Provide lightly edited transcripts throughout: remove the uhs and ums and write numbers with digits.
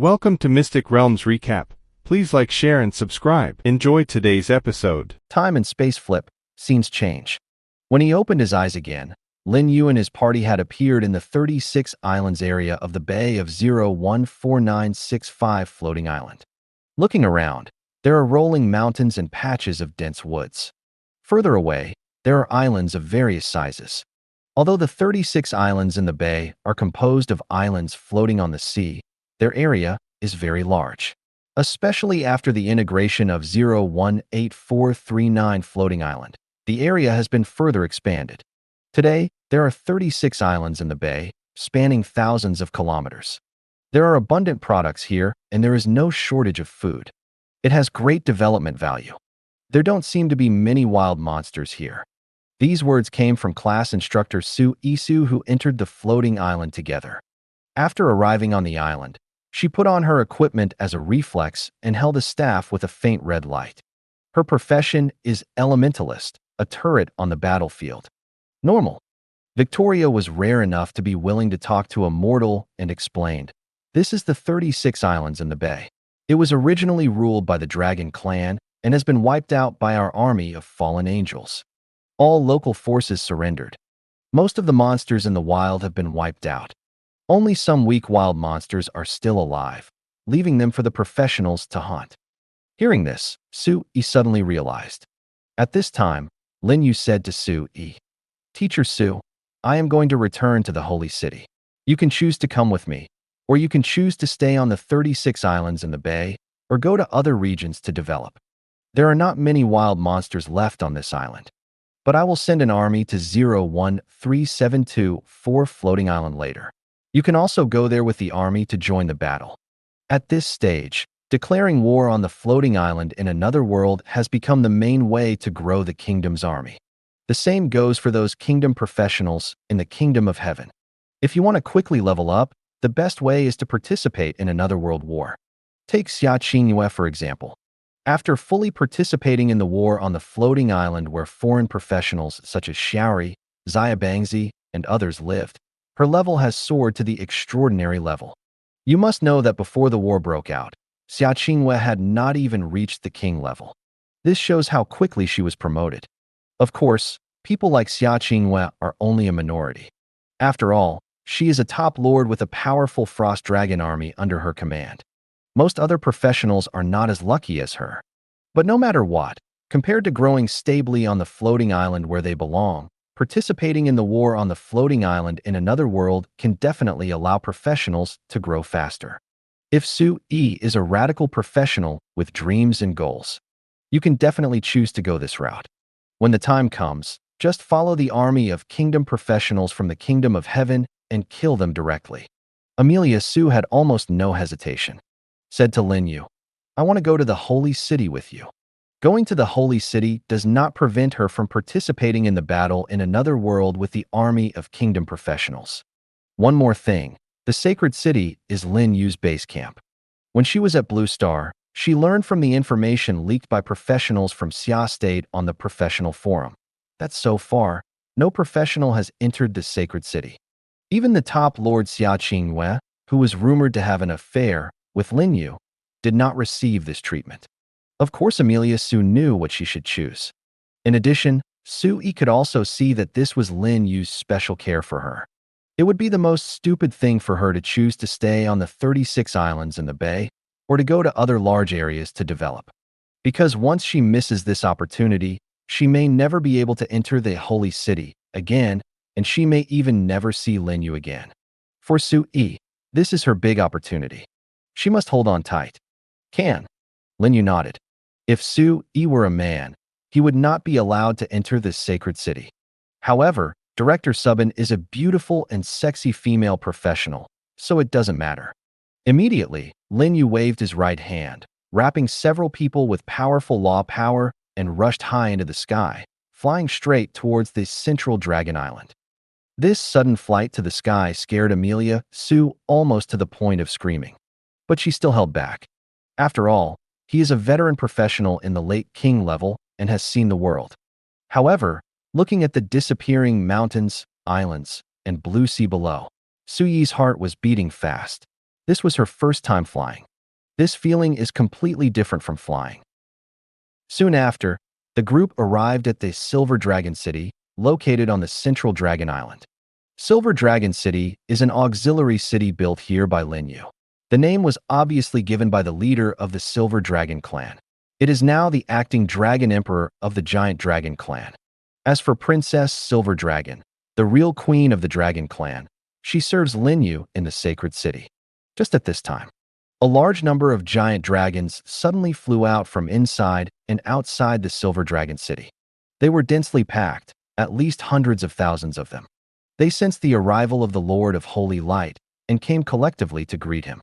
Welcome to Mystic Realms Recap. Please like, share, and subscribe. Enjoy today's episode. Time and space flip, scenes change. When he opened his eyes again, Lin Yu and his party had appeared in the 36 Islands area of the Bay of 014965 floating island. Looking around, there are rolling mountains and patches of dense woods. Further away, there are islands of various sizes. Although the 36 islands in the bay are composed of islands floating on the sea, their area is very large, especially after the integration of 018439 floating island. The area has been further expanded. Today, there are 36 islands in the bay, spanning thousands of kilometers. There are abundant products here, and there is no shortage of food. It has great development value. There don't seem to be many wild monsters here. These words came from class instructor Su Isu, who entered the floating island together. After arriving on the island, she put on her equipment as a reflex and held a staff with a faint red light. Her profession is elementalist, a turret on the battlefield. Normal. Victoria was rare enough to be willing to talk to a mortal and explained, "This is the 36 islands in the bay. It was originally ruled by the Dragon clan and has been wiped out by our army of fallen angels. All local forces surrendered. Most of the monsters in the wild have been wiped out. Only some weak wild monsters are still alive, leaving them for the professionals to hunt." Hearing this, Su Yi suddenly realized. At this time, Lin Yu said to Su Yi, "Teacher Su, I am going to return to the Holy City. You can choose to come with me, or you can choose to stay on the 36 islands in the bay, or go to other regions to develop. There are not many wild monsters left on this island, but I will send an army to 013724 floating island later. You can also go there with the army to join the battle." At this stage, declaring war on the floating island in another world has become the main way to grow the kingdom's army. The same goes for those kingdom professionals in the kingdom of heaven. If you want to quickly level up, the best way is to participate in another world war. Take Xia Qingyue for example. After fully participating in the war on the floating island where foreign professionals such as Xiaori, Xiabangzi, and others lived, her level has soared to the extraordinary level. You must know that before the war broke out, Xia Qingyue had not even reached the king level. This shows how quickly she was promoted. Of course, people like Xia Qingyue are only a minority. After all, she is a top lord with a powerful frost dragon army under her command. Most other professionals are not as lucky as her. But no matter what, compared to growing stably on the floating island where they belong, participating in the war on the floating island in another world can definitely allow professionals to grow faster. If Su Yi is a radical professional with dreams and goals, you can definitely choose to go this route. When the time comes, just follow the army of kingdom professionals from the kingdom of heaven and kill them directly. Amelia Su had almost no hesitation. Said to Lin Yu, "I want to go to the Holy City with you." Going to the Holy City does not prevent her from participating in the battle in another world with the army of kingdom professionals. One more thing, the Sacred City is Lin Yu's base camp. When she was at Blue Star, she learned from the information leaked by professionals from Xia State on the professional forum that so far, no professional has entered the Sacred City. Even the top Lord Xia Qingyue, who was rumored to have an affair with Lin Yu, did not receive this treatment. Of course, Amelia Su knew what she should choose. In addition, Su Yi could also see that this was Lin Yu's special care for her. It would be the most stupid thing for her to choose to stay on the 36 islands in the bay or to go to other large areas to develop. Because once she misses this opportunity, she may never be able to enter the Holy City again, and she may even never see Lin Yu again. For Su Yi, this is her big opportunity. She must hold on tight. Can? Lin Yu nodded. If Su Yi were a man, he would not be allowed to enter this sacred city. However, Director Subin is a beautiful and sexy female professional, so it doesn't matter. Immediately, Lin Yu waved his right hand, wrapping several people with powerful law power, and rushed high into the sky, flying straight towards the central dragon island. This sudden flight to the sky scared Amelia Su almost to the point of screaming. But she still held back. After all, he is a veteran professional in the late king level and has seen the world. However, looking at the disappearing mountains, islands, and blue sea below, Su Yi's heart was beating fast. This was her first time flying. This feeling is completely different from flying. Soon after, the group arrived at the Silver Dragon City, located on the central Dragon Island. Silver Dragon City is an auxiliary city built here by Lin Yu. The name was obviously given by the leader of the Silver Dragon clan. It is now the acting Dragon Emperor of the Giant Dragon clan. As for Princess Silver Dragon, the real queen of the Dragon clan, she serves Lin Yu in the sacred city. Just at this time, a large number of giant dragons suddenly flew out from inside and outside the Silver Dragon City. They were densely packed, at least hundreds of thousands of them. They sensed the arrival of the Lord of Holy Light and came collectively to greet him.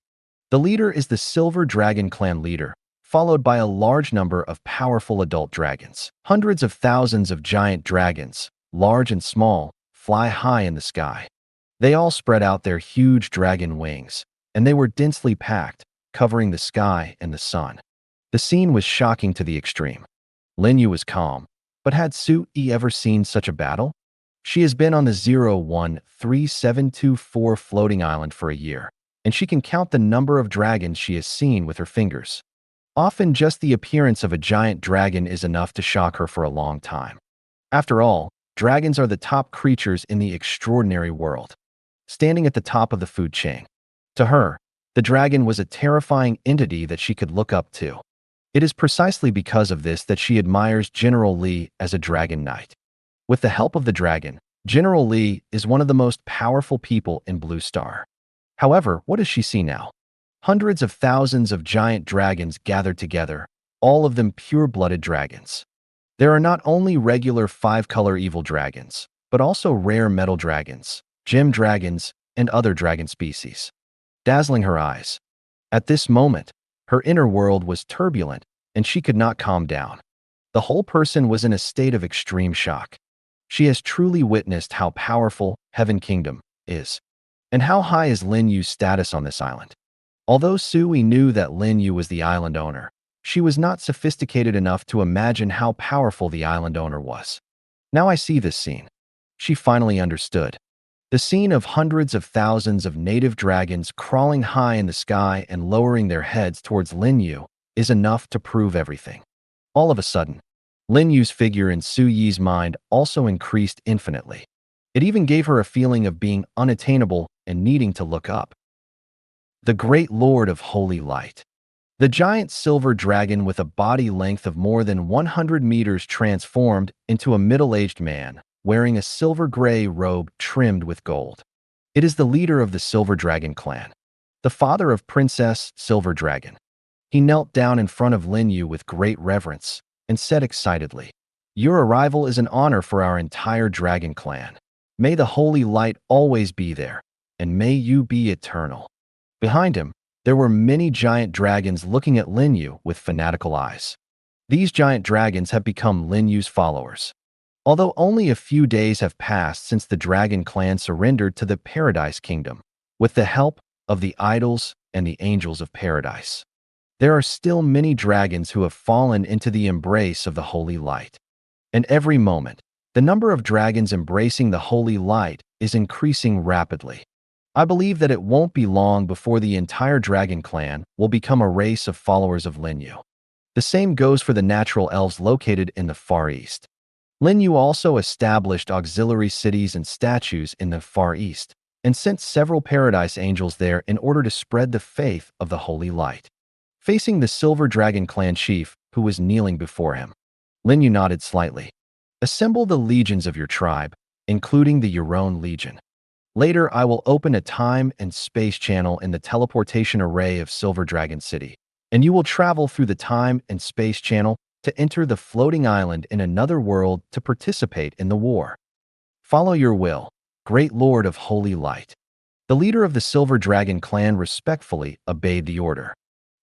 The leader is the Silver Dragon clan leader, followed by a large number of powerful adult dragons. Hundreds of thousands of giant dragons, large and small, fly high in the sky. They all spread out their huge dragon wings, and they were densely packed, covering the sky and the sun. The scene was shocking to the extreme. Lin Yu was calm, but had Su-yi ever seen such a battle? She has been on the 013724 floating island for a year, and she can count the number of dragons she has seen with her fingers. Often just the appearance of a giant dragon is enough to shock her for a long time. After all, dragons are the top creatures in the extraordinary world, standing at the top of the food chain. To her, the dragon was a terrifying entity that she could look up to. It is precisely because of this that she admires General Li as a dragon knight. With the help of the dragon, General Li is one of the most powerful people in Blue Star. However, what does she see now? Hundreds of thousands of giant dragons gathered together, all of them pure-blooded dragons. There are not only regular five-color evil dragons, but also rare metal dragons, gem dragons, and other dragon species, dazzling her eyes. At this moment, her inner world was turbulent, and she could not calm down. The whole person was in a state of extreme shock. She has truly witnessed how powerful Heaven Kingdom is, and how high is Lin Yu's status on this island. Although Su-yi knew that Lin Yu was the island owner, she was not sophisticated enough to imagine how powerful the island owner was. Now I see this scene. She finally understood. The scene of hundreds of thousands of native dragons crawling high in the sky and lowering their heads towards Lin Yu is enough to prove everything. All of a sudden, Lin Yu's figure in Su-yi's mind also increased infinitely. It even gave her a feeling of being unattainable and needing to look up. The Great Lord of Holy Light. The giant silver dragon with a body length of more than 100 meters transformed into a middle-aged man, wearing a silver-gray robe trimmed with gold. It is the leader of the Silver Dragon clan, the father of Princess Silver Dragon. He knelt down in front of Lin Yu with great reverence and said excitedly, "Your arrival is an honor for our entire dragon clan. May the holy light always be there, and may you be eternal." Behind him, there were many giant dragons looking at Lin Yu with fanatical eyes. These giant dragons have become Lin Yu's followers. Although only a few days have passed since the dragon clan surrendered to the Paradise Kingdom, with the help of the idols and the angels of paradise, there are still many dragons who have fallen into the embrace of the holy light. And every moment, the number of dragons embracing the holy light is increasing rapidly. I believe that it won't be long before the entire dragon clan will become a race of followers of Lin Yu. The same goes for the natural elves located in the Far East. Lin Yu also established auxiliary cities and statues in the Far East, and sent several paradise angels there in order to spread the faith of the holy light. Facing the Silver Dragon clan chief, who was kneeling before him, Lin Yu nodded slightly. "Assemble the legions of your tribe, including the Euron Legion. Later, I will open a time and space channel in the teleportation array of Silver Dragon City, and you will travel through the time and space channel to enter the floating island in another world to participate in the war. Follow your will, Great Lord of Holy Light." The leader of the Silver Dragon clan respectfully obeyed the order.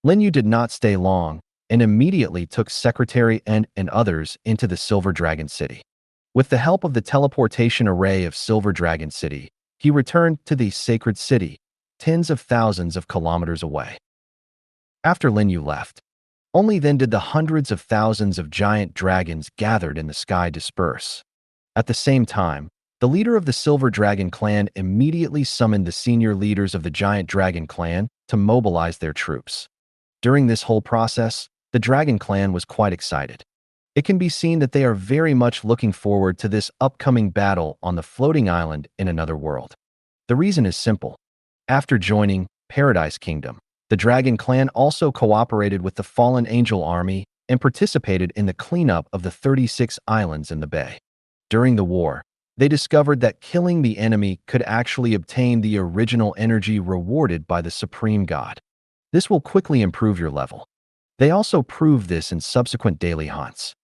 Lin Yu did not stay long and immediately took Secretary and others into the Silver Dragon City. With the help of the teleportation array of Silver Dragon City, he returned to the sacred city, tens of thousands of kilometers away. After Lin Yu left, only then did the hundreds of thousands of giant dragons gathered in the sky disperse. At the same time, the leader of the Silver Dragon clan immediately summoned the senior leaders of the Giant Dragon clan to mobilize their troops. During this whole process, the Dragon Clan was quite excited. It can be seen that they are very much looking forward to this upcoming battle on the floating island in another world. The reason is simple. After joining Paradise Kingdom, the Dragon Clan also cooperated with the Fallen Angel Army and participated in the cleanup of the 36 islands in the bay. During the war, they discovered that killing the enemy could actually obtain the original energy rewarded by the Supreme God. This will quickly improve your level. They also proved this in subsequent daily hunts.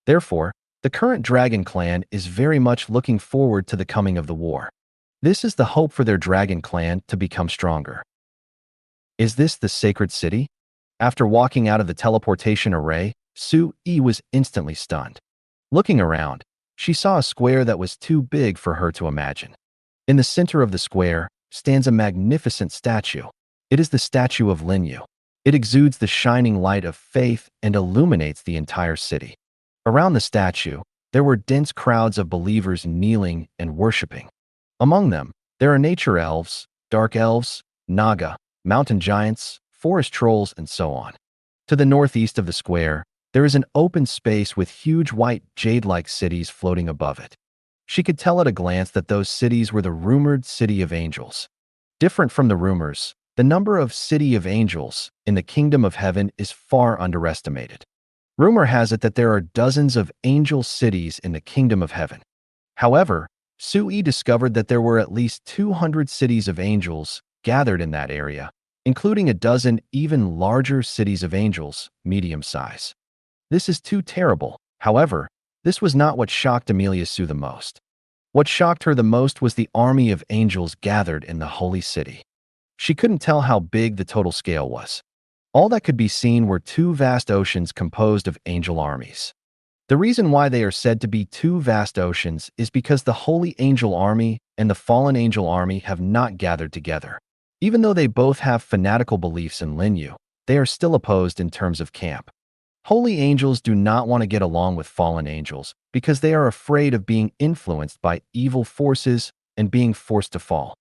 Therefore, the current Dragon Clan is very much looking forward to the coming of the war. This is the hope for their Dragon Clan to become stronger. Is this the sacred city? After walking out of the teleportation array, Su-yi was instantly stunned. Looking around, she saw a square that was too big for her to imagine. In the center of the square stands a magnificent statue. It is the statue of Lin Yu. It exudes the shining light of faith and illuminates the entire city. Around the statue, there were dense crowds of believers kneeling and worshiping. Among them, there are nature elves, dark elves, Naga, mountain giants, forest trolls, and so on. To the northeast of the square, there is an open space with huge white jade-like cities floating above it. She could tell at a glance that those cities were the rumored City of Angels. Different from the rumors, the number of City of Angels in the Kingdom of Heaven is far underestimated. Rumor has it that there are dozens of angel cities in the Kingdom of Heaven. However, Su-yi discovered that there were at least 200 cities of angels gathered in that area, including a dozen even larger cities of angels, medium size. This is too terrible. However, this was not what shocked Amelia Su the most. What shocked her the most was the army of angels gathered in the holy city. She couldn't tell how big the total scale was. All that could be seen were two vast oceans composed of angel armies. The reason why they are said to be two vast oceans is because the Holy Angel Army and the Fallen Angel Army have not gathered together. Even though they both have fanatical beliefs in Lin Yu, they are still opposed in terms of camp. Holy angels do not want to get along with fallen angels because they are afraid of being influenced by evil forces and being forced to fall.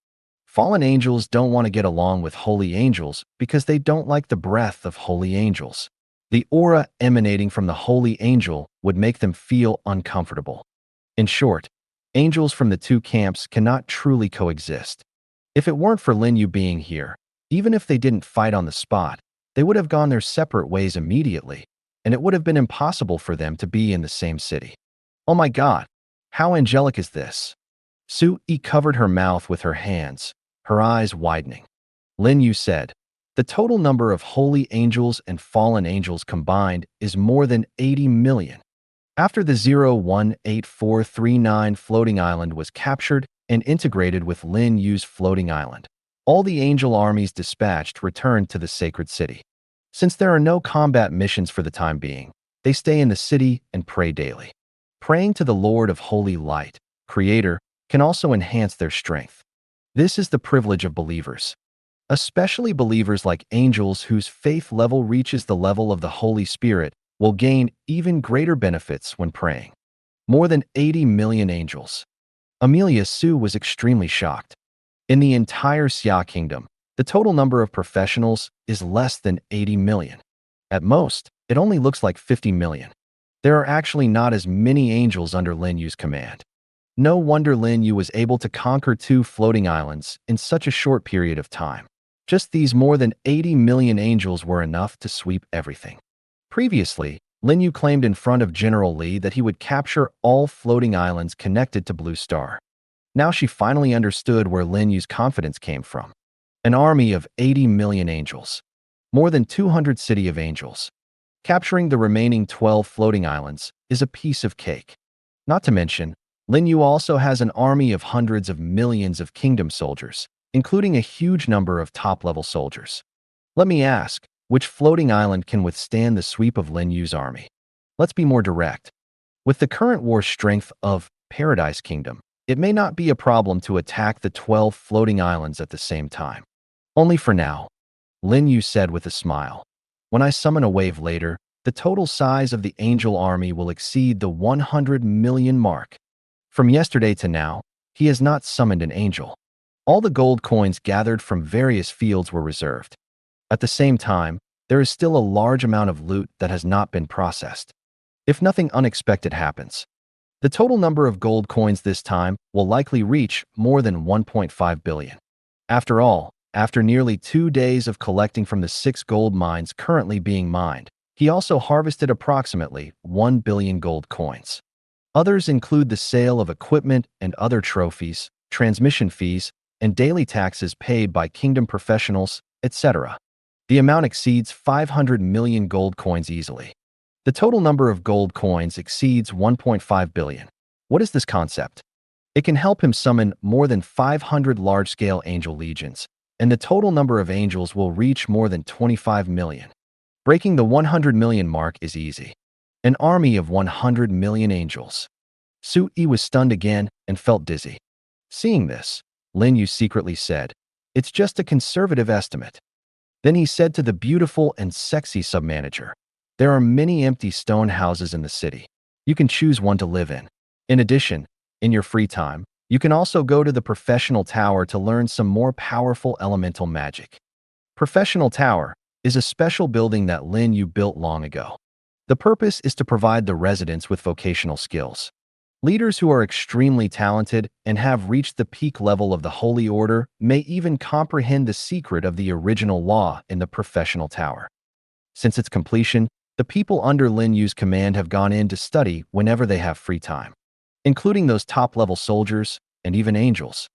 Fallen angels don't want to get along with holy angels because they don't like the breath of holy angels. The aura emanating from the holy angel would make them feel uncomfortable. In short, angels from the two camps cannot truly coexist. If it weren't for Lin Yu being here, even if they didn't fight on the spot, they would have gone their separate ways immediately, and it would have been impossible for them to be in the same city. Oh my God, how angelic is this? Su-yi covered her mouth with her hands, her eyes widening. Lin Yu said, the total number of holy angels and fallen angels combined is more than 80 million. After the 018439 floating island was captured and integrated with Lin Yu's floating island, all the angel armies dispatched returned to the sacred city. Since there are no combat missions for the time being, they stay in the city and pray daily. Praying to the Lord of Holy Light, Creator, can also enhance their strength. This is the privilege of believers. Especially believers like angels whose faith level reaches the level of the Holy Spirit will gain even greater benefits when praying. More than 80 million angels. Amelia Su was extremely shocked. In the entire Xia Kingdom, the total number of professionals is less than 80 million. At most, it only looks like 50 million. There are actually not as many angels under Lin Yu's command. No wonder Lin Yu was able to conquer 2 floating islands in such a short period of time. Just these more than 80 million angels were enough to sweep everything. Previously, Lin Yu claimed in front of General Li that he would capture all floating islands connected to Blue Star. Now she finally understood where Lin Yu's confidence came from. An army of 80 million angels. More than 200 city of angels. Capturing the remaining 12 floating islands is a piece of cake. Not to mention, Lin Yu also has an army of hundreds of millions of kingdom soldiers, including a huge number of top-level soldiers. Let me ask, which floating island can withstand the sweep of Lin Yu's army? Let's be more direct. With the current war strength of Paradise Kingdom, it may not be a problem to attack the 12 floating islands at the same time. Only for now, Lin Yu said with a smile. When I summon a wave later, the total size of the angel army will exceed the 100 million mark. From yesterday to now, he has not summoned an angel. All the gold coins gathered from various fields were reserved. At the same time, there is still a large amount of loot that has not been processed. If nothing unexpected happens, the total number of gold coins this time will likely reach more than 1.5 billion. After all, after nearly 2 days of collecting from the 6 gold mines currently being mined, he also harvested approximately 1 billion gold coins. Others include the sale of equipment and other trophies, transmission fees, and daily taxes paid by kingdom professionals, etc. The amount exceeds 500 million gold coins easily. The total number of gold coins exceeds 1.5 billion. What is this concept? It can help him summon more than 500 large-scale angel legions, and the total number of angels will reach more than 25 million. Breaking the 100 million mark is easy. An army of 100 million angels. Su-yi was stunned again and felt dizzy. Seeing this, Lin Yu secretly said, "It's just a conservative estimate." Then he said to the beautiful and sexy sub-manager, "There are many empty stone houses in the city. You can choose one to live in. In addition, in your free time, you can also go to the professional tower to learn some more powerful elemental magic." Professional Tower is a special building that Lin Yu built long ago. The purpose is to provide the residents with vocational skills. Leaders who are extremely talented and have reached the peak level of the Holy Order may even comprehend the secret of the original law in the professional tower. Since its completion, the people under Lin Yu's command have gone in to study whenever they have free time, including those top-level soldiers and even angels.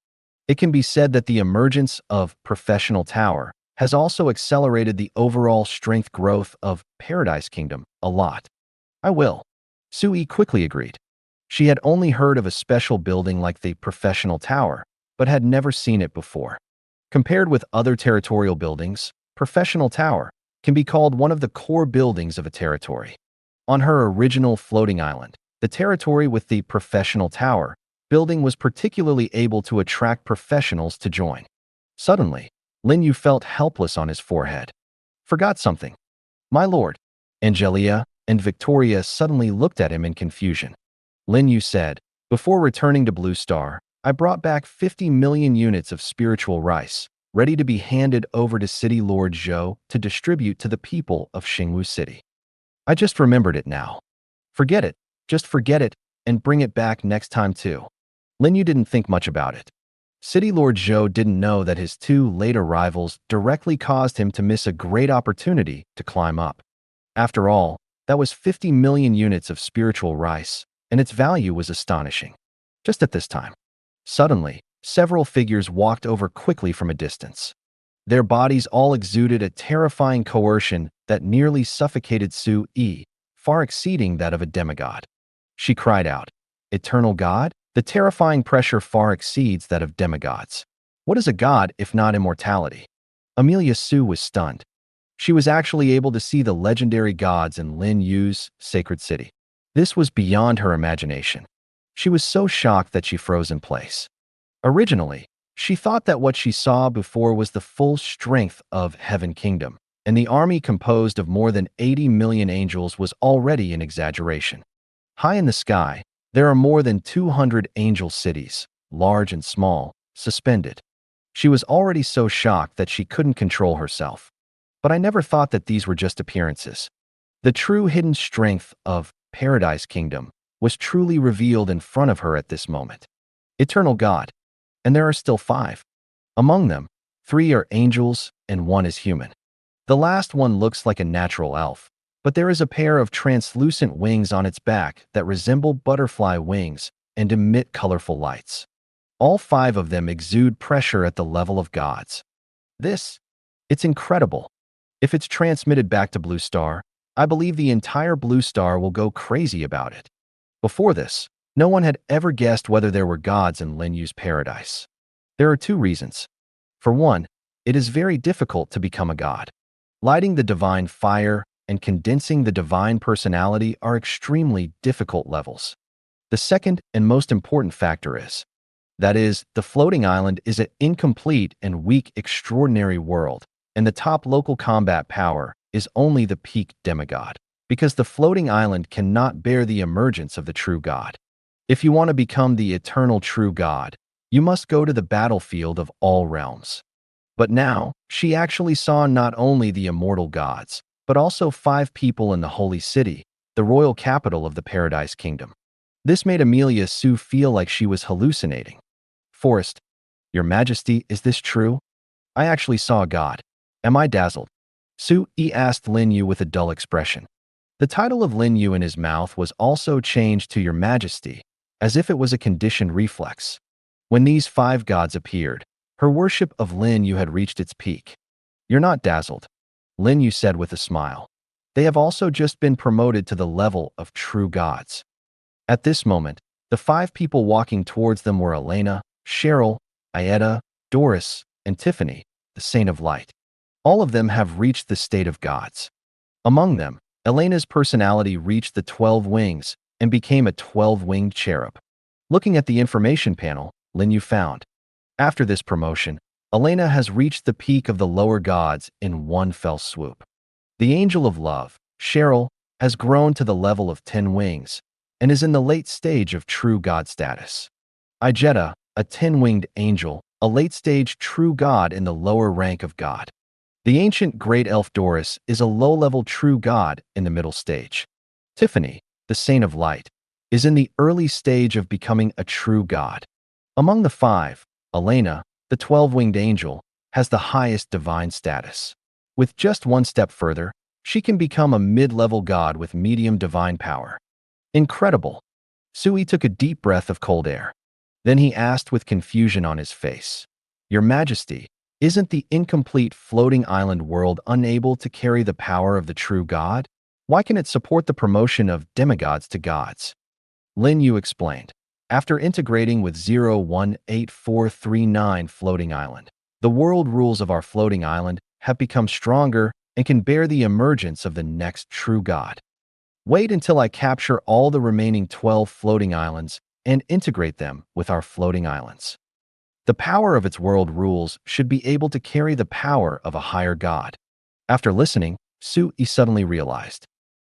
It can be said that the emergence of Professional Tower has also accelerated the overall strength growth of Paradise Kingdom a lot. "I will." Su-yi quickly agreed. She had only heard of a special building like the Professional Tower, but had never seen it before. Compared with other territorial buildings, Professional Tower can be called one of the core buildings of a territory. On her original floating island, the territory with the Professional Tower building was particularly able to attract professionals to join. Suddenly, Lin Yu felt helpless on his forehead. "Forgot something." "My lord." Angelia and Victoria suddenly looked at him in confusion. Lin Yu said, "Before returning to Blue Star, I brought back 50 million units of spiritual rice, ready to be handed over to City Lord Zhou to distribute to the people of Xingwu City. I just remembered it now." "Forget it, just forget it, and bring it back next time too." Lin Yu didn't think much about it. City Lord Zhou didn't know that his 2 later rivals directly caused him to miss a great opportunity to climb up. After all, that was 50 million units of spiritual rice, and its value was astonishing. Just at this time, suddenly, several figures walked over quickly from a distance. Their bodies all exuded a terrifying coercion that nearly suffocated Su-yi, far exceeding that of a demigod. She cried out, "Eternal God?" The terrifying pressure far exceeds that of demigods. What is a god if not immortality? Amelia Su was stunned. She was actually able to see the legendary gods in Lin Yu's sacred city. This was beyond her imagination. She was so shocked that she froze in place. Originally, she thought that what she saw before was the full strength of Heaven Kingdom, and the army composed of more than 80 million angels was already an exaggeration. High in the sky, there are more than 200 angel cities, large and small, suspended. She was already so shocked that she couldn't control herself. But I never thought that these were just appearances. The true hidden strength of Paradise Kingdom was truly revealed in front of her at this moment. Eternal God. And there are still 5. Among them, 3 are angels and 1 is human. The last one looks like a natural elf, but there is a pair of translucent wings on its back that resemble butterfly wings and emit colorful lights. All 5 of them exude pressure at the level of gods. It's incredible. If it's transmitted back to Blue Star, I believe the entire Blue Star will go crazy about it. Before this, no one had ever guessed whether there were gods in Lin Yu's paradise. There are 2 reasons. For one, it is very difficult to become a god. Lighting the divine fire and condensing the divine personality are extremely difficult levels. The second and most important factor is, that is, the floating island is an incomplete and weak extraordinary world, and the top local combat power is only the peak demigod, because the floating island cannot bear the emergence of the true god. If you want to become the eternal true god, you must go to the battlefield of all realms. But now, she actually saw not only the immortal gods, but also 5 people in the holy city, the royal capital of the Paradise Kingdom. This made Amelia Sue feel like she was hallucinating. Forrest, Your Majesty, is this true? I actually saw a god. Am I dazzled? Sue asked Lin Yu with a dull expression. The title of Lin Yu in his mouth was also changed to Your Majesty, as if it was a conditioned reflex. When these 5 gods appeared, her worship of Lin Yu had reached its peak. You're not dazzled, Lin Yu said with a smile. They have also just been promoted to the level of true gods. At this moment, the 5 people walking towards them were Elena, Cheryl, Aida, Doris, and Tiffany, the Saint of Light. All of them have reached the state of gods. Among them, Elena's personality reached the 12 wings and became a 12-winged cherub. Looking at the information panel, Lin Yu found, after this promotion, Elena has reached the peak of the lower gods in one fell swoop. The Angel of Love, Cheryl, has grown to the level of 10 wings and is in the late stage of true god status. Igetta, a 10-winged angel, a late-stage true god in the lower rank of god. The ancient great elf Doris is a low-level true god in the middle stage. Tiffany, the Saint of Light, is in the early stage of becoming a true god. Among the 5, Elena, the 12-winged angel, has the highest divine status. With just one step further, she can become a mid-level god with medium divine power. Incredible! Sui took a deep breath of cold air. Then he asked with confusion on his face, Your Majesty, isn't the incomplete floating island world unable to carry the power of the true god? Why can it support the promotion of demigods to gods? Lin Yu explained. After integrating with 018439 floating island, the world rules of our floating island have become stronger and can bear the emergence of the next true god. Wait until I capture all the remaining 12 floating islands and integrate them with our floating islands. The power of its world rules should be able to carry the power of a higher god. After listening, Sui suddenly realized.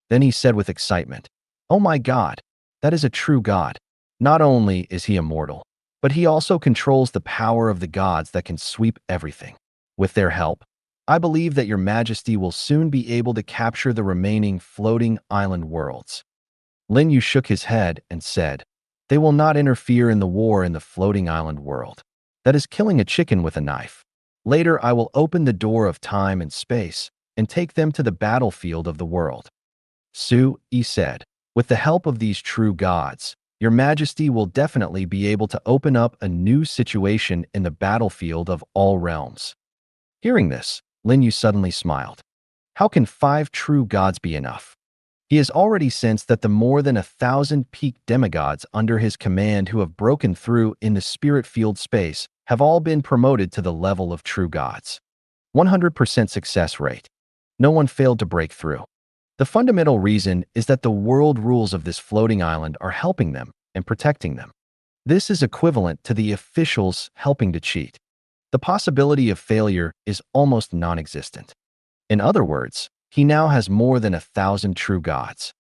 Then he said with excitement, Oh my god, that is a true god. Not only is he immortal, but he also controls the power of the gods that can sweep everything. With their help, I believe that Your Majesty will soon be able to capture the remaining floating island worlds. Lin Yu shook his head and said, They will not interfere in the war in the floating island world. That is killing a chicken with a knife. Later, I will open the door of time and space and take them to the battlefield of the world. Sui said, With the help of these true gods, Your Majesty will definitely be able to open up a new situation in the battlefield of all realms. Hearing this, Lin Yu suddenly smiled. How can 5 true gods be enough? He has already sensed that the more than 1,000 peak demigods under his command who have broken through in the spirit field space have all been promoted to the level of true gods. 100% success rate. No one failed to break through. The fundamental reason is that the world rules of this floating island are helping them and protecting them. This is equivalent to the officials helping to cheat. The possibility of failure is almost non-existent. In other words, he now has more than 1,000 true gods.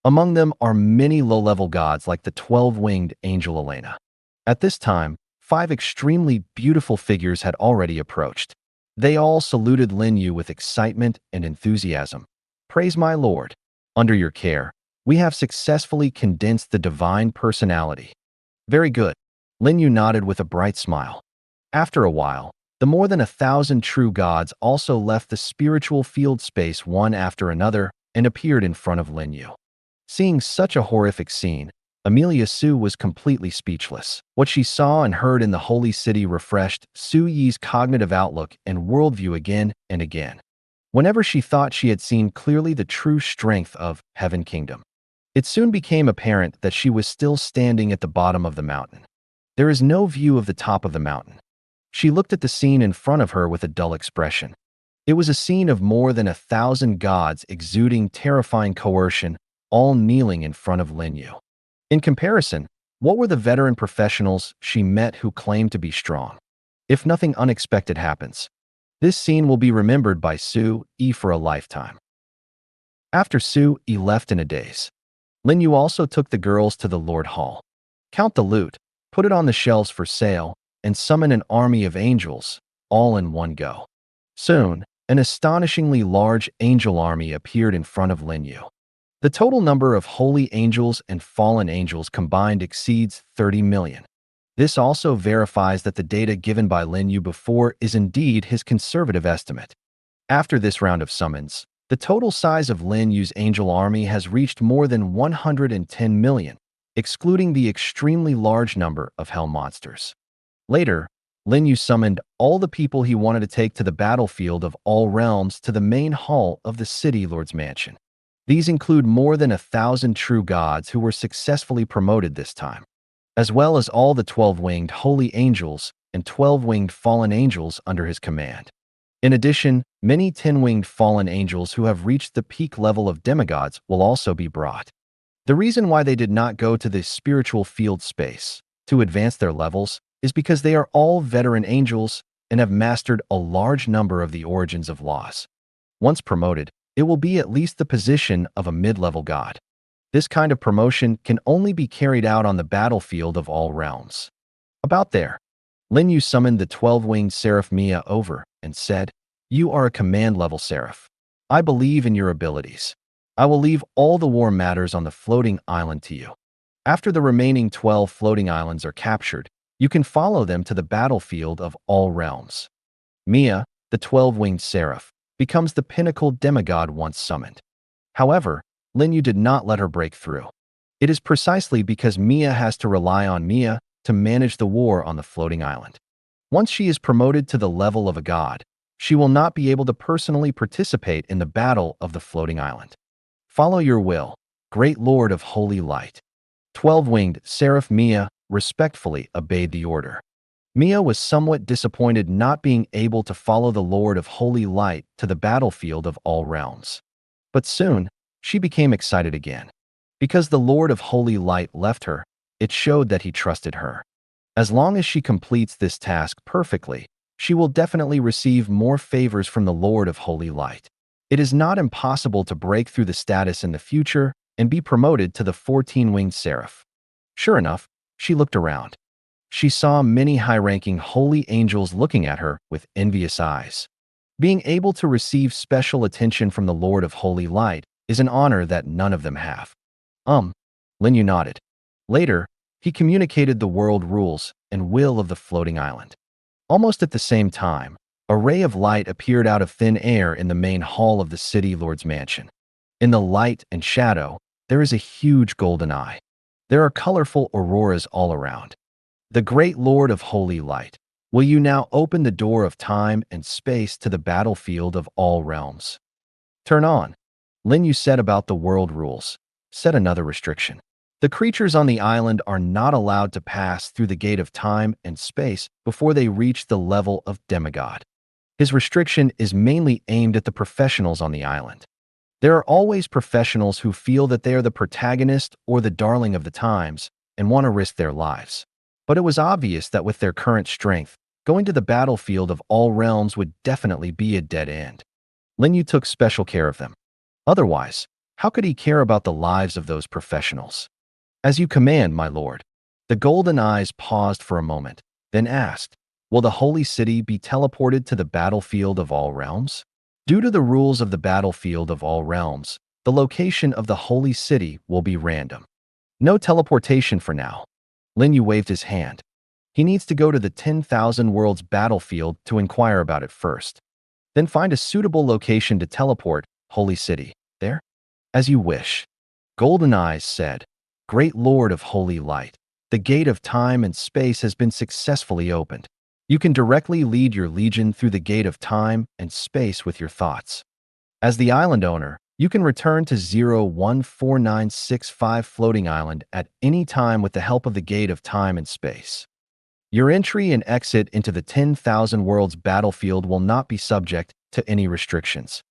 Among them are many low-level gods like the 12-winged angel Elena. At this time, 5 extremely beautiful figures had already approached. They all saluted Lin Yu with excitement and enthusiasm. Praise my lord. Under your care, we have successfully condensed the divine personality. Very good. Lin Yu nodded with a bright smile. After a while, the more than 1,000 true gods also left the spiritual field space one after another and appeared in front of Lin Yu. Seeing such a horrific scene, Amelia Sue was completely speechless. What she saw and heard in the holy city refreshed Su Yi's cognitive outlook and worldview again and again. Whenever she thought she had seen clearly the true strength of Heaven Kingdom, it soon became apparent that she was still standing at the bottom of the mountain. There is no view of the top of the mountain. She looked at the scene in front of her with a dull expression. It was a scene of more than 1,000 gods exuding terrifying coercion, all kneeling in front of Lin Yu. In comparison, what were the veteran professionals she met who claimed to be strong? If nothing unexpected happens, this scene will be remembered by Sui for a lifetime. After Sui left in a daze, Lin Yu also took the girls to the Lord Hall. Count the loot, put it on the shelves for sale, and summon an army of angels, all in one go. Soon, an astonishingly large angel army appeared in front of Lin Yu. The total number of holy angels and fallen angels combined exceeds 30 million. This also verifies that the data given by Lin Yu before is indeed his conservative estimate. After this round of summons, the total size of Lin Yu's angel army has reached more than 110 million, excluding the extremely large number of hell monsters. Later, Lin Yu summoned all the people he wanted to take to the battlefield of all realms to the main hall of the city lord's mansion. These include more than 1,000 true gods who were successfully promoted this time, as well as all the 12-winged holy angels and 12-winged fallen angels under his command. In addition, many 10-winged fallen angels who have reached the peak level of demigods will also be brought. The reason why they did not go to the spiritual field space to advance their levels is because they are all veteran angels and have mastered a large number of the origins of laws. Once promoted, it will be at least the position of a mid-level god. This kind of promotion can only be carried out on the battlefield of all realms. About there, Lin Yu summoned the 12-winged seraph Mia over and said, "You are a command-level seraph. I believe in your abilities. I will leave all the war matters on the floating island to you. After the remaining 12 floating islands are captured, you can follow them to the battlefield of all realms." Mia, the 12-winged seraph, becomes the pinnacle demigod once summoned. However, Lin Yu did not let her break through. It is precisely because Mia has to rely on Mia to manage the war on the floating island. Once she is promoted to the level of a god, she will not be able to personally participate in the battle of the floating island. "Follow your will, great lord of holy light." 12-winged seraph Mia respectfully obeyed the order. Mia was somewhat disappointed not being able to follow the Lord of Holy Light to the battlefield of all realms. But soon, she became excited again. Because the Lord of Holy Light left her, it showed that he trusted her. As long as she completes this task perfectly, she will definitely receive more favors from the Lord of Holy Light. It is not impossible to break through the status in the future and be promoted to the 14-winged seraph. Sure enough, she looked around. She saw many high-ranking holy angels looking at her with envious eyes. Being able to receive special attention from the Lord of Holy Light is an honor that none of them have. Lin Yu nodded. Later, he communicated the world rules and will of the floating island. Almost at the same time, a ray of light appeared out of thin air in the main hall of the city lord's mansion. In the light and shadow, there is a huge golden eye. There are colorful auroras all around. "The great Lord of Holy Light, will you now open the door of time and space to the battlefield of all realms?" "Turn on." Lin Yu said about the world rules. Set another restriction. The creatures on the island are not allowed to pass through the gate of time and space before they reach the level of demigod. His restriction is mainly aimed at the professionals on the island. There are always professionals who feel that they are the protagonist or the darling of the times and want to risk their lives. But it was obvious that with their current strength, going to the battlefield of all realms would definitely be a dead end. Lin Yu took special care of them. Otherwise, how could he care about the lives of those professionals? "As you command, my lord." The golden eyes paused for a moment, then asked, "Will the holy city be teleported to the battlefield of all realms?" Due to the rules of the battlefield of all realms, the location of the holy city will be random. No teleportation for now. Lin Yu waved his hand. He needs to go to the 10,000 Worlds battlefield to inquire about it first. Then find a suitable location to teleport, Holy City. There? As you wish. Golden Eyes said, "Great Lord of Holy Light, the gate of time and space has been successfully opened. You can directly lead your legion through the gate of time and space with your thoughts. As the island owner, you can return to 014965 Floating Island at any time with the help of the Gate of Time and Space. Your entry and exit into the 10,000 Worlds battlefield will not be subject to any restrictions.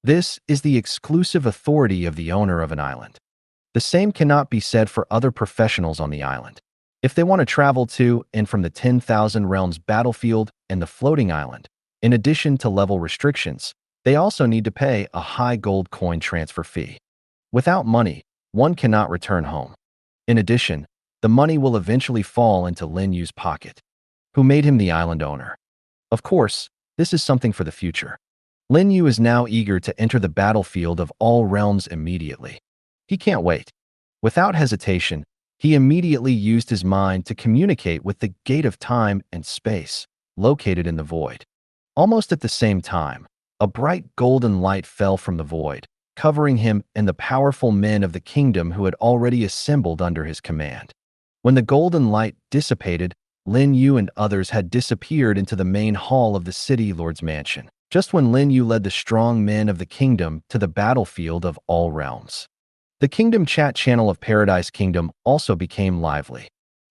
This is the exclusive authority of the owner of an island. The same cannot be said for other professionals on the island. If they want to travel to and from the 10,000 Realms battlefield and the Floating Island, in addition to level restrictions, they also need to pay a high gold coin transfer fee. Without money, one cannot return home. In addition, the money will eventually fall into Lin Yu's pocket, who made him the island owner. Of course, this is something for the future. Lin Yu is now eager to enter the battlefield of all realms immediately. He can't wait. Without hesitation, he immediately used his mind to communicate with the gate of time and space, located in the void. Almost at the same time, a bright golden light fell from the void, covering him and the powerful men of the kingdom who had already assembled under his command. When the golden light dissipated, Lin Yu and others had disappeared into the main hall of the city lord's mansion, just when Lin Yu led the strong men of the kingdom to the battlefield of all realms. The kingdom chat channel of Paradise Kingdom also became lively,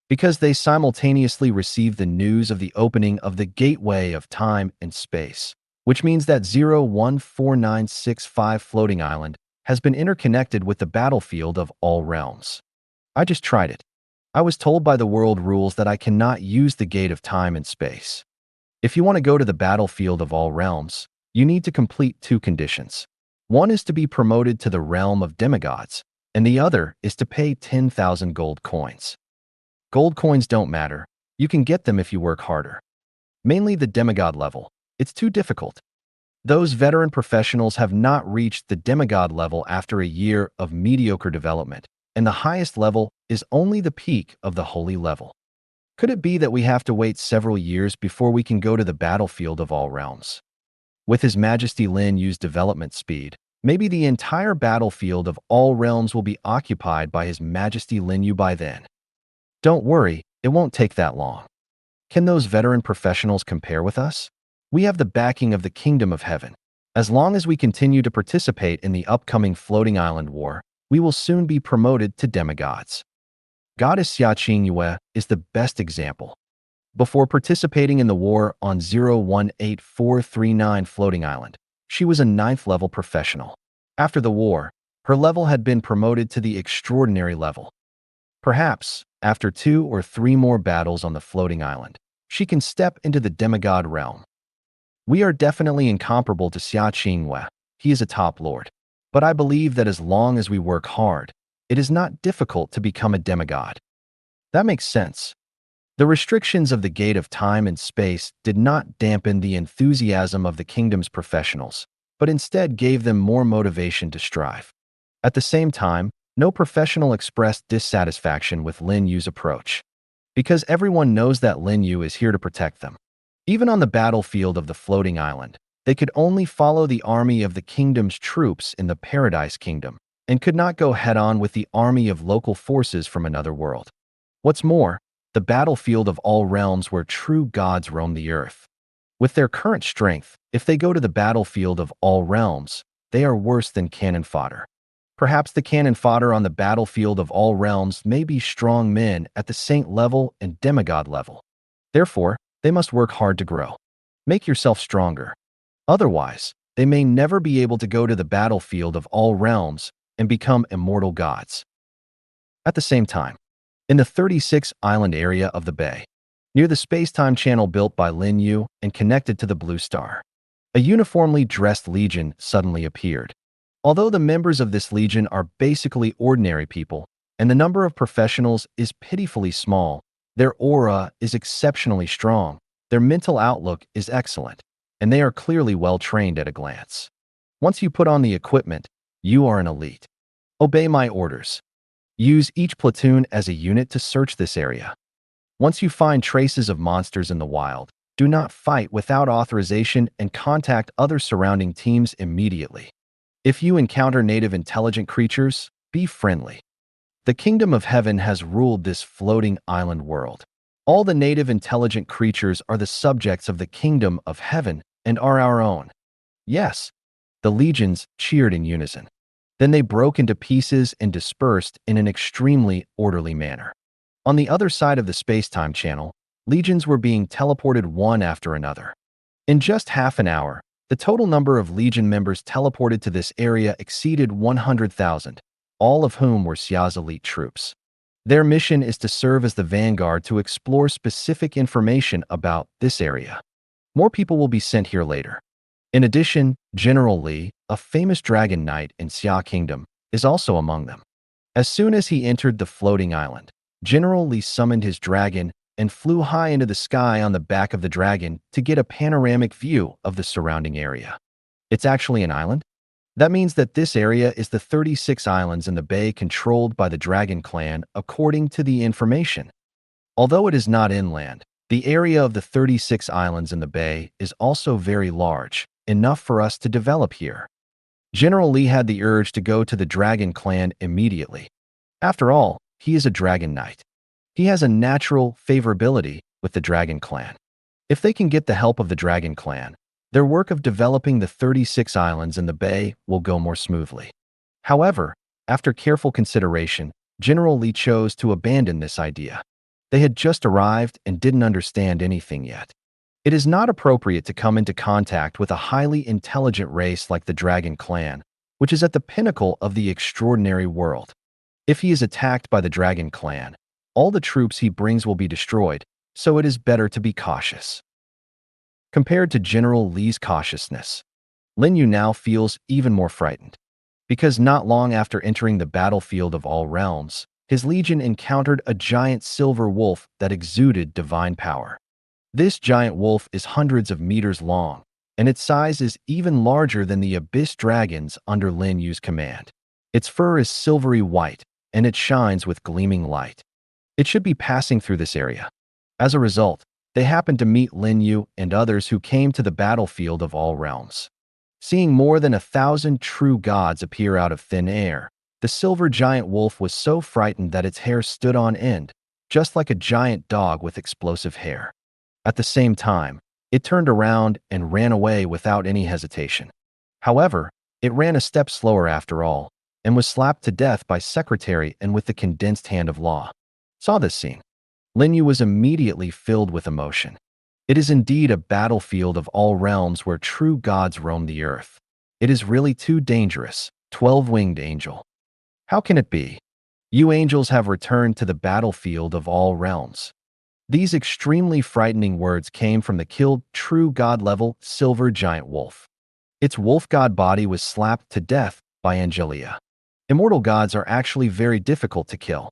because they simultaneously received the news of the opening of the gateway of time and space, which means that 014965 floating island has been interconnected with the battlefield of all realms. I just tried it. I was told by the world rules that I cannot use the gate of time and space. If you want to go to the battlefield of all realms, you need to complete two conditions. One is to be promoted to the realm of demigods, and the other is to pay 10,000 gold coins. Gold coins don't matter. You can get them if you work harder. Mainly the demigod level. It's too difficult. Those veteran professionals have not reached the demigod level after a year of mediocre development, and the highest level is only the peak of the holy level. Could it be that we have to wait several years before we can go to the battlefield of all realms? With His Majesty Lin Yu's development speed, maybe the entire battlefield of all realms will be occupied by His Majesty Lin Yu by then. Don't worry, it won't take that long. Can those veteran professionals compare with us? We have the backing of the Kingdom of Heaven. As long as we continue to participate in the upcoming Floating Island War, we will soon be promoted to demigods. Goddess Xia Qingyue is the best example. Before participating in the war on 018439 Floating Island, she was a 9th level professional. After the war, her level had been promoted to the extraordinary level. Perhaps, after 2 or 3 more battles on the floating island, she can step into the demigod realm. We are definitely incomparable to Xia Qingyue. He is a top lord. But I believe that as long as we work hard, it is not difficult to become a demigod. That makes sense. The restrictions of the gate of time and space did not dampen the enthusiasm of the kingdom's professionals, but instead gave them more motivation to strive. At the same time, no professional expressed dissatisfaction with Lin Yu's approach, because everyone knows that Lin Yu is here to protect them. Even on the battlefield of the floating island, they could only follow the army of the kingdom's troops in the Paradise Kingdom, and could not go head-on with the army of local forces from another world. What's more, the battlefield of all realms where true gods roam the earth. With their current strength, if they go to the battlefield of all realms, they are worse than cannon fodder. Perhaps the cannon fodder on the battlefield of all realms may be strong men at the saint level and demigod level. Therefore, they must work hard to grow. Make yourself stronger. Otherwise, they may never be able to go to the battlefield of all realms and become immortal gods. At the same time, in the 36-island area of the bay, near the space-time channel built by Lin Yu and connected to the Blue Star, a uniformly dressed legion suddenly appeared. Although the members of this legion are basically ordinary people, and the number of professionals is pitifully small, their aura is exceptionally strong, their mental outlook is excellent, and they are clearly well-trained at a glance. Once you put on the equipment, you are an elite. Obey my orders. Use each platoon as a unit to search this area. Once you find traces of monsters in the wild, do not fight without authorization and contact other surrounding teams immediately. If you encounter native intelligent creatures, be friendly. The Kingdom of Heaven has ruled this floating island world. All the native intelligent creatures are the subjects of the Kingdom of Heaven and are our own. Yes, the legions cheered in unison. Then they broke into pieces and dispersed in an extremely orderly manner. On the other side of the space-time channel, legions were being teleported one after another. In just half an hour, the total number of legion members teleported to this area exceeded 100,000, all of whom were Xia's elite troops. Their mission is to serve as the vanguard to explore specific information about this area. More people will be sent here later. In addition, General Li, a famous dragon knight in Xia Kingdom, is also among them. As soon as he entered the floating island, General Li summoned his dragon and flew high into the sky on the back of the dragon to get a panoramic view of the surrounding area. It's actually an island? That means that this area is the 36 islands in the bay controlled by the Dragon Clan according to the information. Although it is not inland, the area of the 36 islands in the bay is also very large, enough for us to develop here. General Li had the urge to go to the Dragon Clan immediately. After all, he is a Dragon Knight. He has a natural favorability with the Dragon Clan. If they can get the help of the Dragon Clan, their work of developing the 36 islands in the bay will go more smoothly. However, after careful consideration, General Li chose to abandon this idea. They had just arrived and didn't understand anything yet. It is not appropriate to come into contact with a highly intelligent race like the Dragon Clan, which is at the pinnacle of the extraordinary world. If he is attacked by the Dragon Clan, all the troops he brings will be destroyed, so it is better to be cautious. Compared to General Li's cautiousness, Lin Yu now feels even more frightened. Because not long after entering the battlefield of all realms, his legion encountered a giant silver wolf that exuded divine power. This giant wolf is hundreds of meters long, and its size is even larger than the abyss dragons under Lin Yu's command. Its fur is silvery white, and it shines with gleaming light. It should be passing through this area. As a result, they happened to meet Lin Yu and others who came to the battlefield of all realms. Seeing more than 1,000 true gods appear out of thin air, the silver giant wolf was so frightened that its hair stood on end, just like a giant dog with explosive hair. At the same time, it turned around and ran away without any hesitation. However, it ran a step slower after all, and was slapped to death by Secretary and with the condensed hand of law. Saw this scene. Lin Yu was immediately filled with emotion. It is indeed a battlefield of all realms where true gods roam the earth. It is really too dangerous, 12-winged angel. How can it be? You angels have returned to the battlefield of all realms. These extremely frightening words came from the killed true god-level silver giant wolf. Its wolf god body was slapped to death by Angelia. Immortal gods are actually very difficult to kill.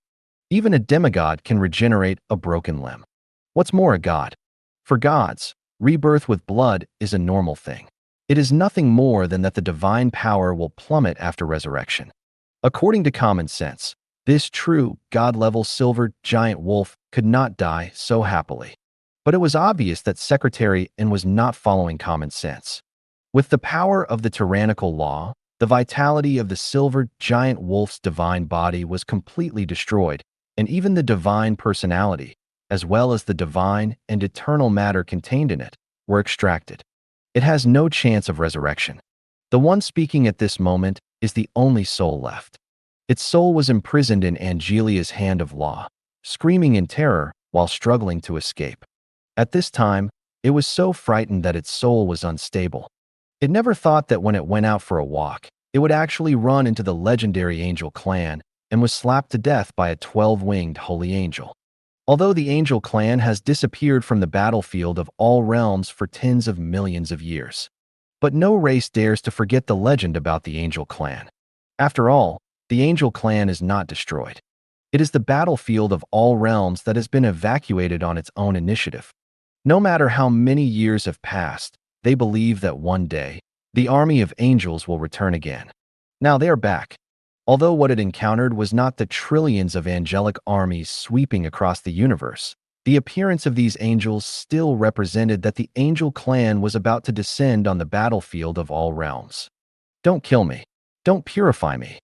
Even a demigod can regenerate a broken limb. What's more, a god? For gods, rebirth with blood is a normal thing. It is nothing more than that the divine power will plummet after resurrection. According to common sense, this true god-level silver giant wolf could not die so happily. But it was obvious that Secretary and was not following common sense. With the power of the tyrannical law, the vitality of the silver giant wolf's divine body was completely destroyed, and even the divine personality, as well as the divine and eternal matter contained in it, were extracted. It has no chance of resurrection. The one speaking at this moment is the only soul left. Its soul was imprisoned in Angelia's hand of law, screaming in terror while struggling to escape. At this time, it was so frightened that its soul was unstable. It never thought that when it went out for a walk, it would actually run into the legendary Angel Clan and was slapped to death by a 12-winged holy angel. Although the Angel Clan has disappeared from the battlefield of all realms for tens of millions of years. But no race dares to forget the legend about the Angel Clan. After all, the Angel Clan is not destroyed. It is the battlefield of all realms that has been evacuated on its own initiative. No matter how many years have passed, they believe that one day, the army of angels will return again. Now they are back. Although what it encountered was not the trillions of angelic armies sweeping across the universe, the appearance of these angels still represented that the Angel Clan was about to descend on the battlefield of all realms. Don't kill me. Don't purify me.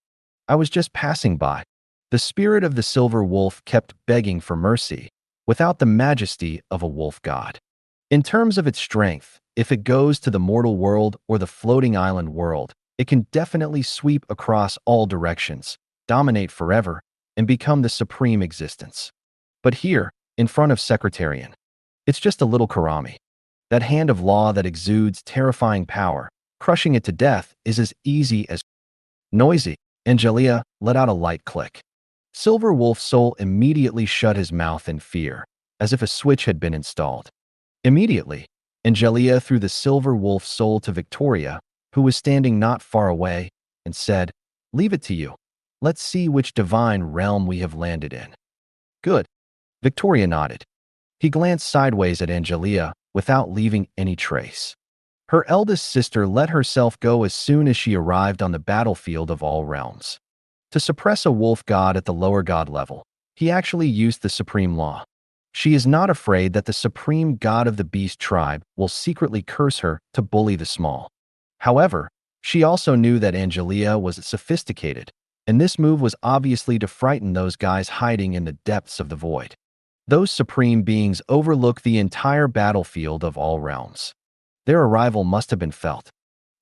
I was just passing by. The spirit of the silver wolf kept begging for mercy, without the majesty of a wolf god. In terms of its strength, if it goes to the mortal world or the floating island world, it can definitely sweep across all directions, dominate forever, and become the supreme existence. But here, in front of Secretarian, it's just a little Karami. That hand of law that exudes terrifying power, crushing it to death is as easy as noisy. Angelia let out a light click. Silver Wolf's soul immediately shut his mouth in fear, as if a switch had been installed. Immediately, Angelia threw the Silver Wolf's soul to Victoria, who was standing not far away, and said, "Leave it to you. Let's see which divine realm we have landed in." "Good." Victoria nodded. He glanced sideways at Angelia without leaving any trace. Her eldest sister let herself go as soon as she arrived on the battlefield of all realms. To suppress a wolf god at the lower god level, he actually used the supreme law. She is not afraid that the supreme god of the beast tribe will secretly curse her to bully the small. However, she also knew that Angelia was sophisticated, and this move was obviously to frighten those guys hiding in the depths of the void. Those supreme beings overlook the entire battlefield of all realms. Their arrival must have been felt.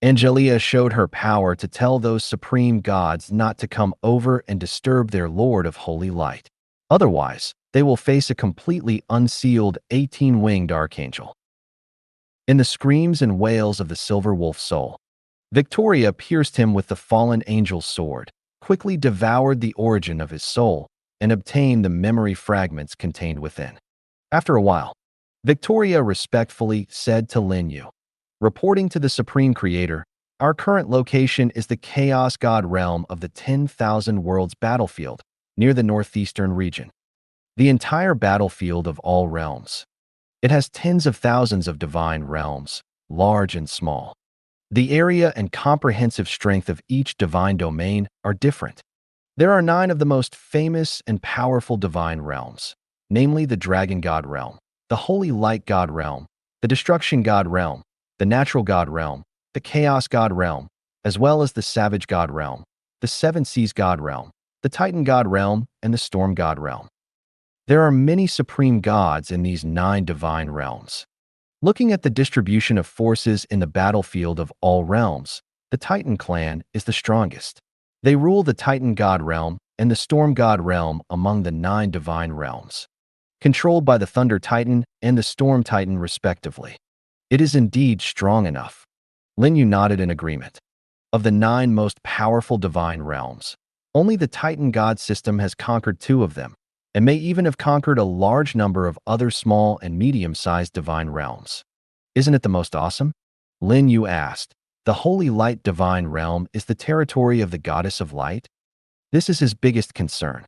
Angelia showed her power to tell those supreme gods not to come over and disturb their Lord of Holy Light. Otherwise, they will face a completely unsealed 18-winged archangel. In the screams and wails of the silver wolf soul, Victoria pierced him with the fallen angel's sword, quickly devoured the origin of his soul, and obtained the memory fragments contained within. After a while, Victoria respectfully said to Lin Yu, "Reporting to the Supreme Creator, our current location is the Chaos God realm of the 10,000 Worlds battlefield, near the northeastern region. The entire battlefield of all realms. It has tens of thousands of divine realms, large and small. The area and comprehensive strength of each divine domain are different. There are 9 of the most famous and powerful divine realms, namely the Dragon God realm, the Holy Light God realm, the Destruction God realm, the Natural God realm, the Chaos God realm, as well as the Savage God realm, the Seven Seas God realm, the Titan God realm, and the Storm God realm. There are many supreme gods in these 9 divine realms. Looking at the distribution of forces in the battlefield of all realms, the Titan clan is the strongest. They rule the Titan God realm and the Storm God realm among the 9 divine realms, controlled by the Thunder Titan and the Storm Titan respectively. It is indeed strong enough." Lin Yu nodded in agreement. Of the 9 most powerful divine realms, only the Titan God system has conquered 2 of them, and may even have conquered a large number of other small and medium-sized divine realms. "Isn't it the most awesome?" Lin Yu asked. "The Holy Light divine realm is the territory of the Goddess of Light?" "This is his biggest concern,"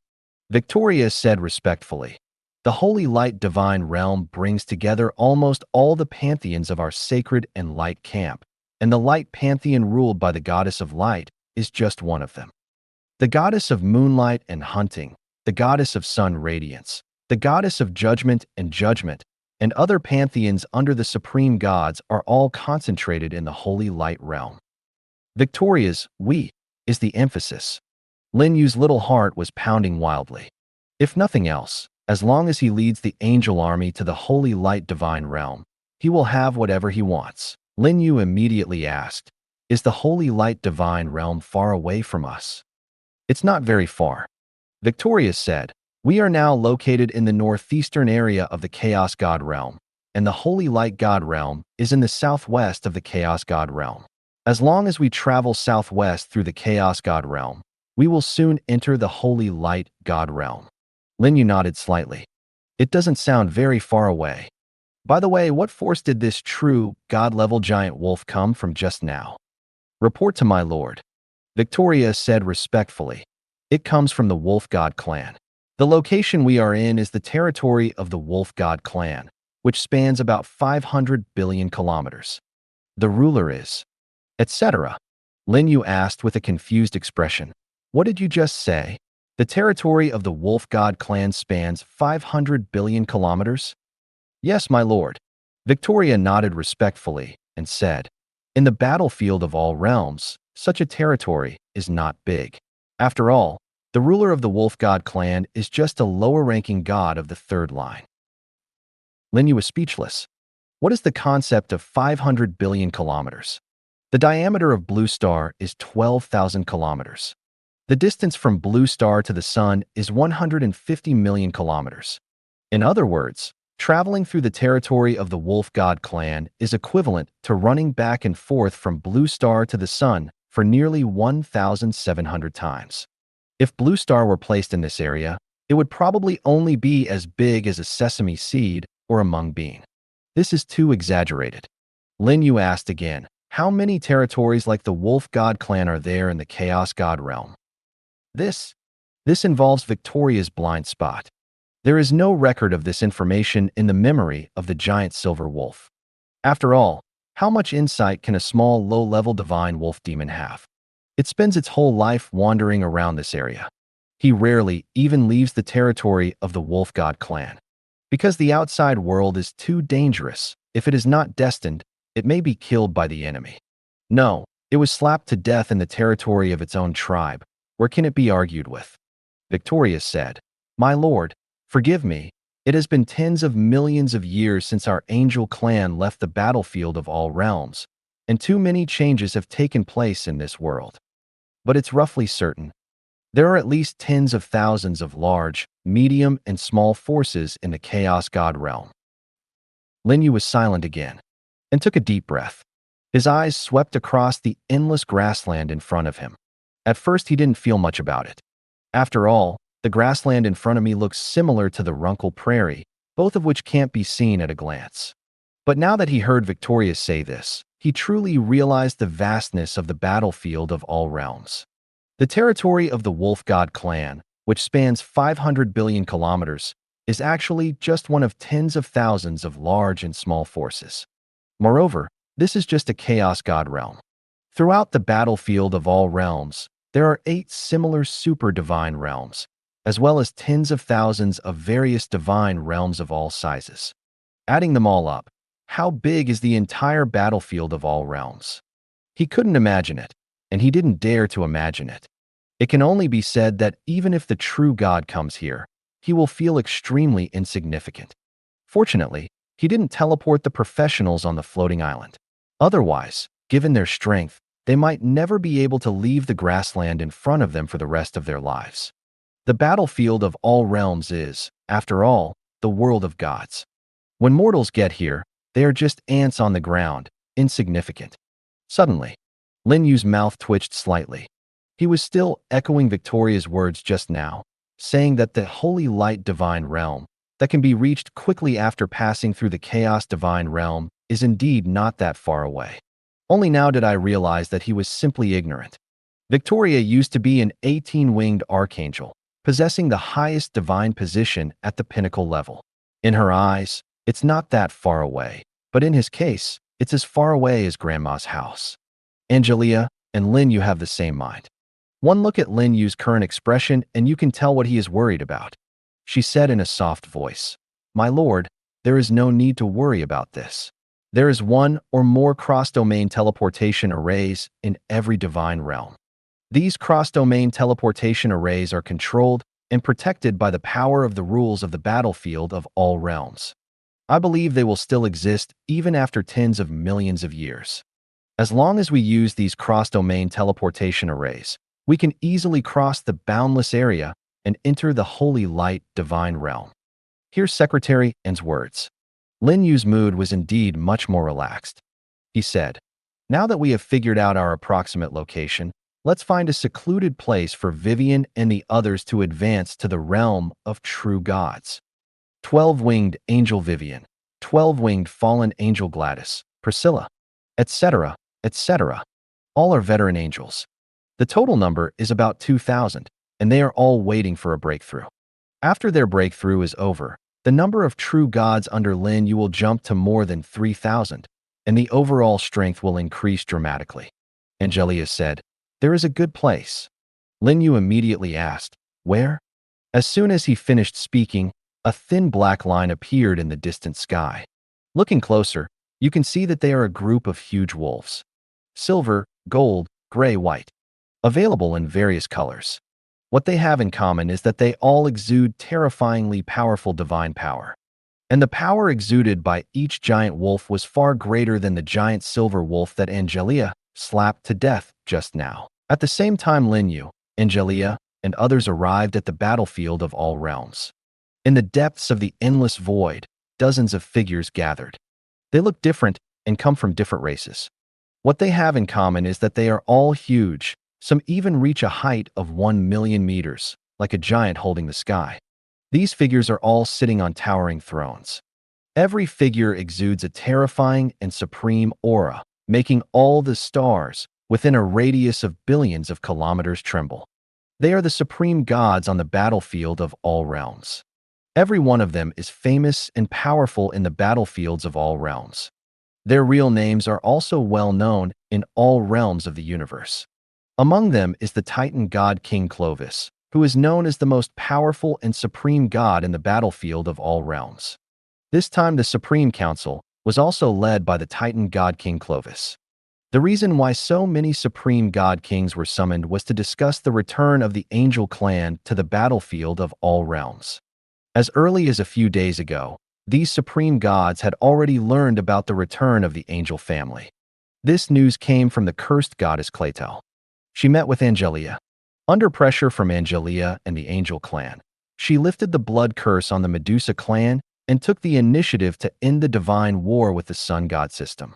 Victoria said respectfully. "The Holy Light divine realm brings together almost all the pantheons of our sacred and light camp, and the Light pantheon ruled by the Goddess of Light is just one of them. The Goddess of Moonlight and Hunting, the Goddess of Sun Radiance, the Goddess of Judgment, and other pantheons under the supreme gods are all concentrated in the Holy Light realm. Victoria's "we" is the emphasis. Lin Yu's little heart was pounding wildly. If nothing else, as long as he leads the angel army to the Holy Light divine realm, he will have whatever he wants. Lin Yu immediately asked, "Is the Holy Light divine realm far away from us?" "It's not very far," Victoria said. "We are now located in the northeastern area of the Chaos God realm, and the Holy Light God realm is in the southwest of the Chaos God realm. As long as we travel southwest through the Chaos God realm, we will soon enter the Holy Light God realm." Lin Yu nodded slightly. "It doesn't sound very far away. By the way, what force did this true God-level giant wolf come from just now?" "Report to my lord," Victoria said respectfully. "It comes from the Wolf God clan. The location we are in is the territory of the Wolf God clan, which spans about 500 billion kilometers. The ruler is, etc." Lin Yu asked with a confused expression. "What did you just say? The territory of the Wolf God clan spans 500 billion kilometers?" "Yes, my lord." Victoria nodded respectfully and said, "In the battlefield of all realms, such a territory is not big. After all, the ruler of the Wolf God clan is just a lower-ranking god of the 3rd line." Lin Yu was speechless. What is the concept of 500 billion kilometers? The diameter of Blue Star is 12,000 kilometers. The distance from Blue Star to the Sun is 150 million kilometers. In other words, traveling through the territory of the Wolf God clan is equivalent to running back and forth from Blue Star to the Sun for nearly 1,700 times. If Blue Star were placed in this area, it would probably only be as big as a sesame seed or a mung bean. This is too exaggerated. Lin Yu asked again, "How many territories like the Wolf God clan are there in the Chaos God realm?" This involves Victoria's blind spot. There is no record of this information in the memory of the giant silver wolf. After all, how much insight can a small, low-level divine wolf demon have? It spends its whole life wandering around this area. He rarely even leaves the territory of the wolf god clan. Because the outside world is too dangerous, if it is not destined, it may be killed by the enemy. No, it was slapped to death in the territory of its own tribe. Where can it be argued with? Victoria said, "My lord, forgive me. It has been tens of millions of years since our angel clan left the battlefield of all realms, and too many changes have taken place in this world. But it's roughly certain. There are at least tens of thousands of large, medium, and small forces in the Chaos God realm." Lin Yu was silent again and took a deep breath. His eyes swept across the endless grassland in front of him. At first, he didn't feel much about it. After all, the grassland in front of me looks similar to the Runkle Prairie, both of which can't be seen at a glance. But now that he heard Victoria say this, he truly realized the vastness of the battlefield of all realms. The territory of the Wolf God clan, which spans 500 billion kilometers, is actually just one of tens of thousands of large and small forces. Moreover, this is just a Chaos God realm. Throughout the battlefield of all realms, there are 8 similar super divine realms, as well as tens of thousands of various divine realms of all sizes. Adding them all up, how big is the entire battlefield of all realms? He couldn't imagine it, and he didn't dare to imagine it. It can only be said that even if the true God comes here, he will feel extremely insignificant. Fortunately, he didn't teleport the professionals on the floating island. Otherwise, given their strength, they might never be able to leave the grassland in front of them for the rest of their lives. The battlefield of all realms is, after all, the world of gods. When mortals get here, they are just ants on the ground, insignificant. Suddenly, Lin Yu's mouth twitched slightly. He was still echoing Victoria's words just now, saying that the holy light divine realm, that can be reached quickly after passing through the chaos divine realm, is indeed not that far away. Only now did I realize that he was simply ignorant. Victoria used to be an 18-winged archangel, possessing the highest divine position at the pinnacle level. In her eyes, it's not that far away, but in his case, it's as far away as Grandma's house. Angelia and Lin Yu have the same mind. One look at Lin Yu's current expression and you can tell what he is worried about. She said in a soft voice, "My lord, there is no need to worry about this. There is one or more cross-domain teleportation arrays in every divine realm. These cross-domain teleportation arrays are controlled and protected by the power of the rules of the battlefield of all realms. I believe they will still exist even after tens of millions of years. As long as we use these cross-domain teleportation arrays, we can easily cross the boundless area and enter the holy light divine realm." Here's Secretary N's words. Lin Yu's mood was indeed much more relaxed. He said, "Now that we have figured out our approximate location, let's find a secluded place for Vivian and the others to advance to the realm of true gods. 12-winged angel Vivian, 12-winged fallen angel Gladys, Priscilla, etc., etc. All are veteran angels. The total number is about 2,000, and they are all waiting for a breakthrough. After their breakthrough is over, the number of true gods under Lin Yu will jump to more than 3,000, and the overall strength will increase dramatically." Angelia said, "There is a good place." Lin Yu immediately asked, "Where?" As soon as he finished speaking, a thin black line appeared in the distant sky. Looking closer, you can see that they are a group of huge wolves. Silver, gold, gray, white. Available in various colors. What they have in common is that they all exude terrifyingly powerful divine power. And the power exuded by each giant wolf was far greater than the giant silver wolf that Angelia slapped to death just now. At the same time, Lin Yu, Angelia, and others arrived at the battlefield of all realms. In the depths of the endless void, dozens of figures gathered. They look different and come from different races. What they have in common is that they are all huge. Some even reach a height of 1,000,000 meters, like a giant holding the sky. These figures are all sitting on towering thrones. Every figure exudes a terrifying and supreme aura, making all the stars within a radius of billions of kilometers tremble. They are the supreme gods on the battlefield of all realms. Every one of them is famous and powerful in the battlefields of all realms. Their real names are also well known in all realms of the universe. Among them is the Titan god King Clovis, who is known as the most powerful and supreme god in the battlefield of all realms. This time the Supreme Council was also led by the Titan god King Clovis. The reason why so many supreme god kings were summoned was to discuss the return of the angel clan to the battlefield of all realms. As early as a few days ago, these supreme gods had already learned about the return of the angel family. This news came from the cursed goddess Cleito. She met with Angelia. Under pressure from Angelia and the angel clan, she lifted the blood curse on the Medusa clan and took the initiative to end the divine war with the sun god system.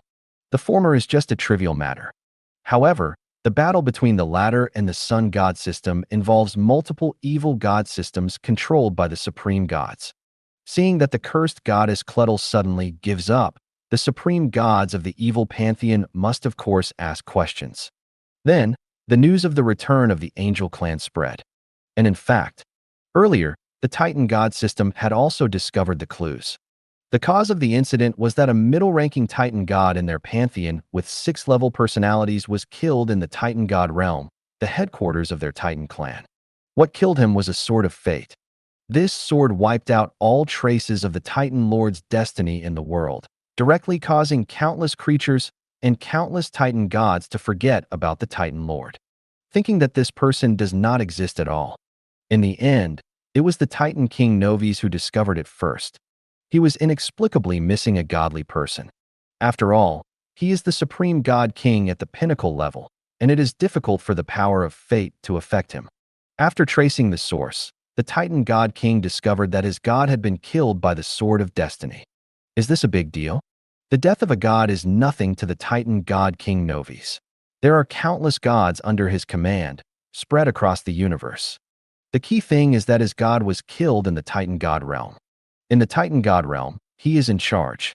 The former is just a trivial matter. However, the battle between the latter and the sun god system involves multiple evil god systems controlled by the supreme gods. Seeing that the cursed goddess Cleito suddenly gives up, the supreme gods of the evil pantheon must of course ask questions. Then, the news of the return of the angel clan spread. And in fact, earlier, the Titan god system had also discovered the clues. The cause of the incident was that a middle-ranking Titan god in their pantheon with 6-level personalities was killed in the Titan god realm, the headquarters of their Titan clan. What killed him was a sword of fate. This sword wiped out all traces of the Titan Lord's destiny in the world, directly causing countless creatures and countless Titan gods to forget about the Titan Lord, thinking that this person does not exist at all. In the end, it was the Titan King Novis who discovered it first. He was inexplicably missing a godly person. After all, he is the supreme god king at the pinnacle level, and it is difficult for the power of fate to affect him. After tracing the source, the Titan god king discovered that his god had been killed by the sword of destiny. Is this a big deal? The death of a god is nothing to the Titan god King Novis. There are countless gods under his command, spread across the universe. The key thing is that his god was killed in the Titan god realm. In the Titan god realm, he is in charge.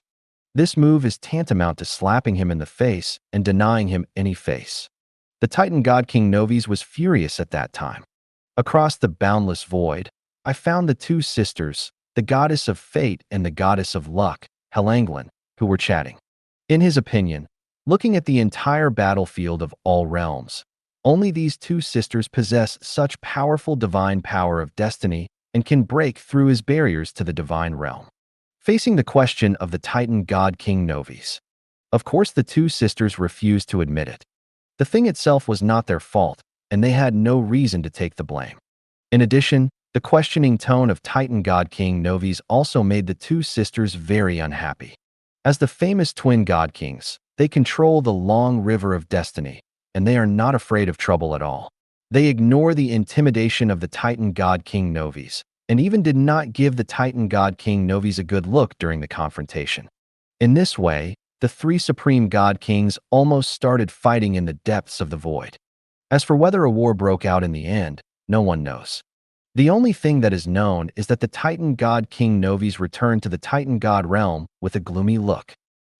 This move is tantamount to slapping him in the face and denying him any face. The Titan god King Novis was furious at that time. Across the boundless void, I found the two sisters, the goddess of fate and the goddess of luck, Helanglin, who were chatting. In his opinion, looking at the entire battlefield of all realms, only these two sisters possess such powerful divine power of destiny and can break through his barriers to the divine realm. Facing the question of the Titan god King Novis, of course the two sisters refused to admit it. The thing itself was not their fault, and they had no reason to take the blame. In addition, the questioning tone of Titan god King Novis also made the two sisters very unhappy. As the famous twin god kings, they control the long river of destiny, and they are not afraid of trouble at all. They ignore the intimidation of the Titan god King Novis, and even did not give the Titan god King Novis a good look during the confrontation. In this way, the three supreme god kings almost started fighting in the depths of the void. As for whether a war broke out in the end, no one knows. The only thing that is known is that the Titan god King Novis returned to the Titan god realm with a gloomy look.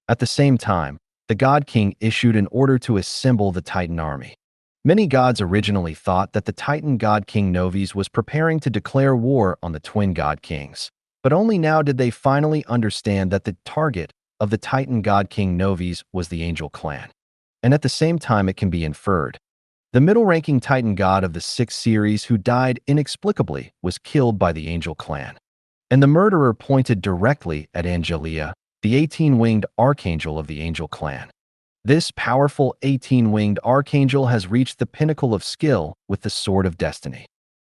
At the same time, the god king issued an order to assemble the Titan army. Many gods originally thought that the Titan god King Novis was preparing to declare war on the twin god kings, but only now did they finally understand that the target of the Titan god King Novis was the angel clan. And at the same time it can be inferred, the middle-ranking Titan god of the 6th series who died inexplicably was killed by the angel clan. And the murderer pointed directly at Angelia, the 18-winged archangel of the angel clan. This powerful 18-winged archangel has reached the pinnacle of skill with the sword of destiny.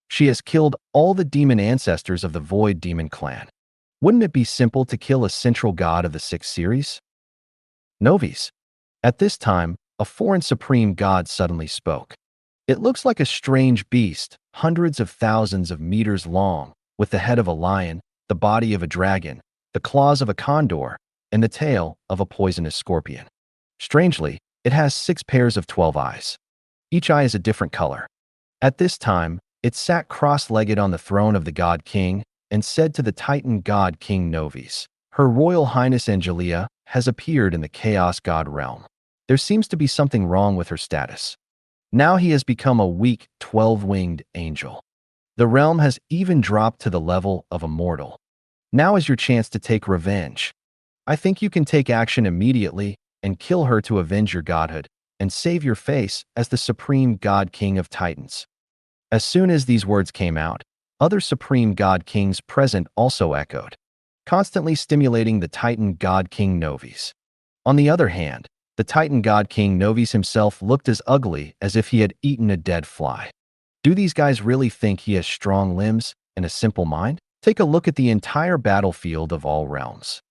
She has killed all the demon ancestors of the void demon clan. Wouldn't it be simple to kill a central god of the 6th series? Novis. At this time, a foreign supreme god suddenly spoke. It looks like a strange beast, hundreds of thousands of meters long, with the head of a lion, the body of a dragon, the claws of a condor, and the tail of a poisonous scorpion. Strangely, it has 6 pairs of 12 eyes. Each eye is a different color. At this time, it sat cross-legged on the throne of the god king and said to the Titan god King Novis, "Her Royal Highness Angelia has appeared in the Chaos God realm. There seems to be something wrong with her status. Now he has become a weak 12-winged angel. The realm has even dropped to the level of a mortal. Now is your chance to take revenge. I think you can take action immediately and kill her to avenge your godhood and save your face as the supreme god king of Titans." As soon as these words came out, other supreme god kings present also echoed, constantly stimulating the Titan god king Novis. On the other hand, the Titan god king Novis himself looked as ugly as if he had eaten a dead fly. Do these guys really think he has strong limbs and a simple mind? Take a look at the entire battlefield of all realms.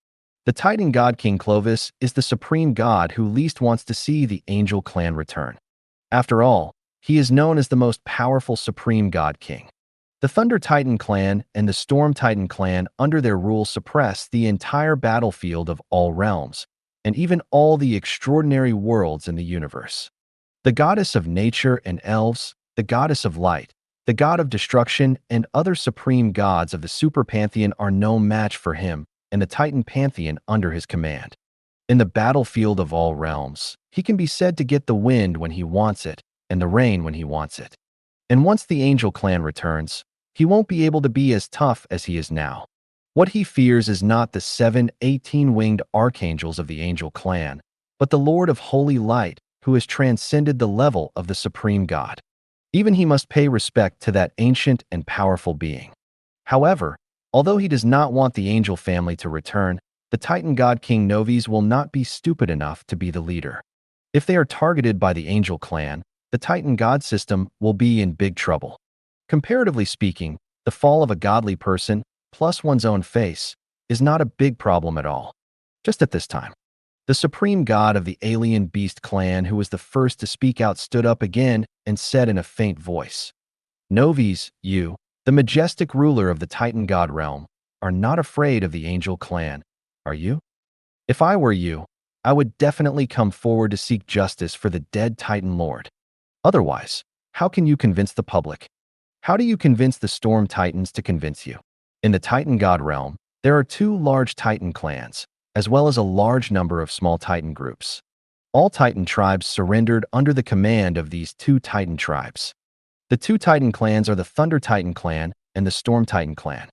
The Titan god king Clovis is the supreme god who least wants to see the angel clan return. After all, he is known as the most powerful supreme god king. The Thunder Titan clan and the Storm Titan clan under their rule suppress the entire battlefield of all realms, and even all the extraordinary worlds in the universe. The goddess of nature and elves, the goddess of light, the god of destruction, and other supreme gods of the super pantheon are no match for him and the Titan pantheon under his command. In the battlefield of all realms, he can be said to get the wind when he wants it and the rain when he wants it. And once the angel clan returns, he won't be able to be as tough as he is now. What he fears is not the 7 18-winged archangels of the angel clan, but the Lord of Holy Light, who has transcended the level of the supreme god. Even he must pay respect to that ancient and powerful being. However, although he does not want the angel family to return, the Titan god king Novis will not be stupid enough to be the leader. If they are targeted by the angel clan, the Titan god system will be in big trouble. Comparatively speaking, the fall of a godly person, plus one's own face, is not a big problem at all. Just at this time, the supreme god of the alien beast clan, who was the first to speak out, stood up again and said in a faint voice, "Novis, you, the majestic ruler of the Titan god realm, are not afraid of the angel clan, are you? If I were you, I would definitely come forward to seek justice for the dead Titan Lord. Otherwise, how can you convince the public? How do you convince the Storm Titans to convince you?" In the Titan god realm, there are 2 large Titan clans, as well as a large number of small Titan groups. All Titan tribes surrendered under the command of these 2 Titan tribes. The 2 Titan clans are the Thunder Titan clan and the Storm Titan clan.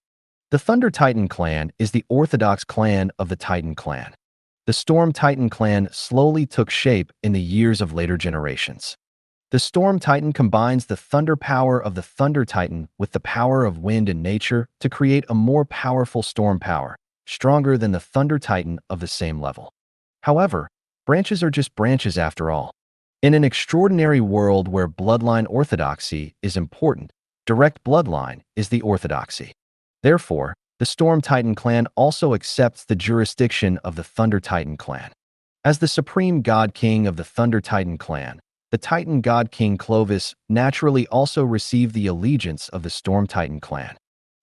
The Thunder Titan clan is the orthodox clan of the Titan clan. The Storm Titan clan slowly took shape in the years of later generations. The Storm Titan combines the thunder power of the Thunder Titan with the power of wind and nature to create a more powerful storm power, stronger than the Thunder Titan of the same level. However, branches are just branches after all. In an extraordinary world where bloodline orthodoxy is important, direct bloodline is the orthodoxy. Therefore, the Storm Titan clan also accepts the jurisdiction of the Thunder Titan clan. As the supreme god king of the Thunder Titan clan, the Titan god king Clovis naturally also received the allegiance of the Storm Titan clan.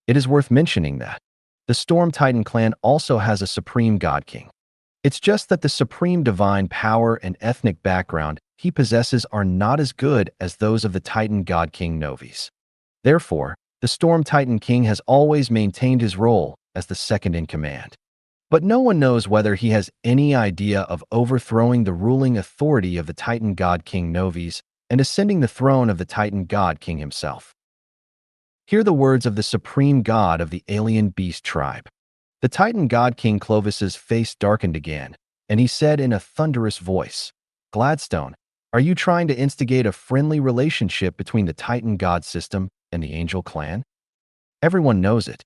It is worth mentioning that the Storm Titan clan also has a supreme god king. It's just that the supreme divine power and ethnic background he possesses are not as good as those of the Titan god king Novis. Therefore, the Storm Titan king has always maintained his role as the second in command. But no one knows whether he has any idea of overthrowing the ruling authority of the Titan god king Novis and ascending the throne of the Titan god king himself. Hear the words of the supreme god of the alien beast tribe. The Titan god king Clovis's face darkened again, and he said in a thunderous voice, "Gladstone, are you trying to instigate a friendly relationship between the Titan god system and the angel clan? Everyone knows it.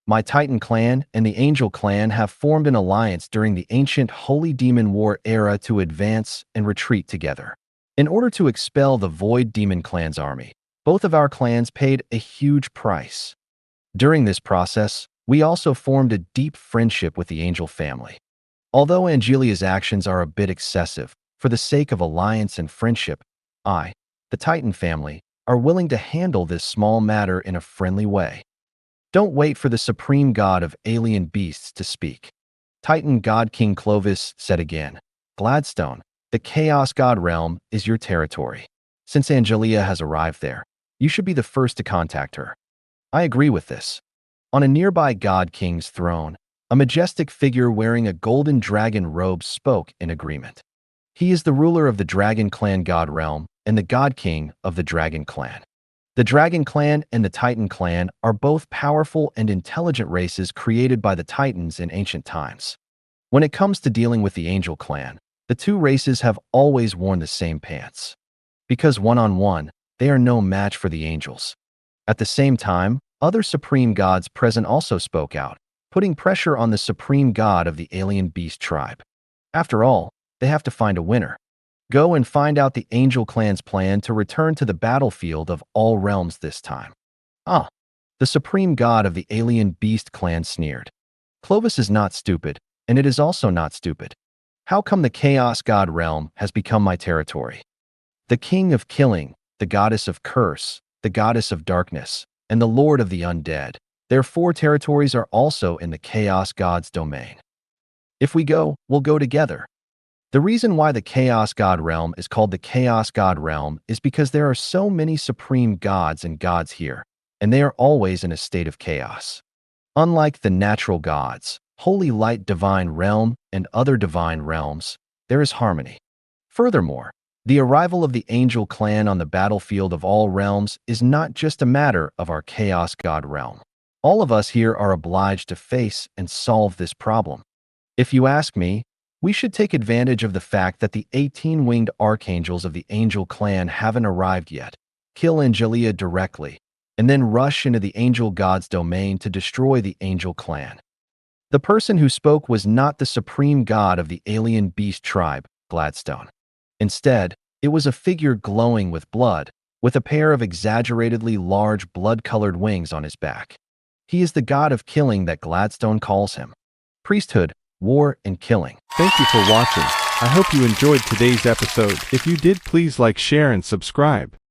My Titan clan and the angel clan have formed an alliance during the ancient Holy Demon War era to advance and retreat together. In order to expel the Void Demon clan's army, both of our clans paid a huge price. During this process, we also formed a deep friendship with the angel family. Although Angelia's actions are a bit excessive, for the sake of alliance and friendship, I, the Titan family, are willing to handle this small matter in a friendly way. Don't wait for the supreme god of alien beasts to speak." Titan god king Clovis said again, "Gladstone, the chaos god realm is your territory. Since Angelia has arrived there, you should be the first to contact her." I agree with this. On a nearby god king's throne, a majestic figure wearing a golden dragon robe spoke in agreement. He is the ruler of the Dragon Clan god realm and the god king of the Dragon Clan. The Dragon Clan and the Titan Clan are both powerful and intelligent races created by the Titans in ancient times. When it comes to dealing with the Angel Clan, the two races have always worn the same pants. Because one-on-one, they are no match for the angels. At the same time, other supreme gods present also spoke out, putting pressure on the supreme god of the alien beast tribe. After all, they have to find a winner. Go and find out the Angel Clan's plan to return to the battlefield of all realms this time. Ah, the supreme god of the alien beast clan sneered. Clovis is not stupid, and it is also not stupid. How come the chaos god realm has become my territory? The king of killing, the goddess of curse, the goddess of darkness, and the lord of the undead, their 4 territories are also in the chaos god's domain. If we go, we'll go together. The reason why the Chaos God realm is called the Chaos God realm is because there are so many supreme gods and gods here, and they are always in a state of chaos. Unlike the natural gods, holy light divine realm, and other divine realms, there is harmony. Furthermore, the arrival of the Angel Clan on the battlefield of all realms is not just a matter of our Chaos God realm. All of us here are obliged to face and solve this problem. If you ask me, we should take advantage of the fact that the 18-winged archangels of the Angel Clan haven't arrived yet, kill Angelia directly, and then rush into the Angel God's domain to destroy the Angel Clan. The person who spoke was not the supreme god of the alien beast tribe, Gladstone. Instead, it was a figure glowing with blood, with a pair of exaggeratedly large blood-colored wings on his back. He is the god of killing that Gladstone calls him. Priesthood, war, and killing. Thank you for watching. I hope you enjoyed today's episode. If you did, please like, share, and subscribe.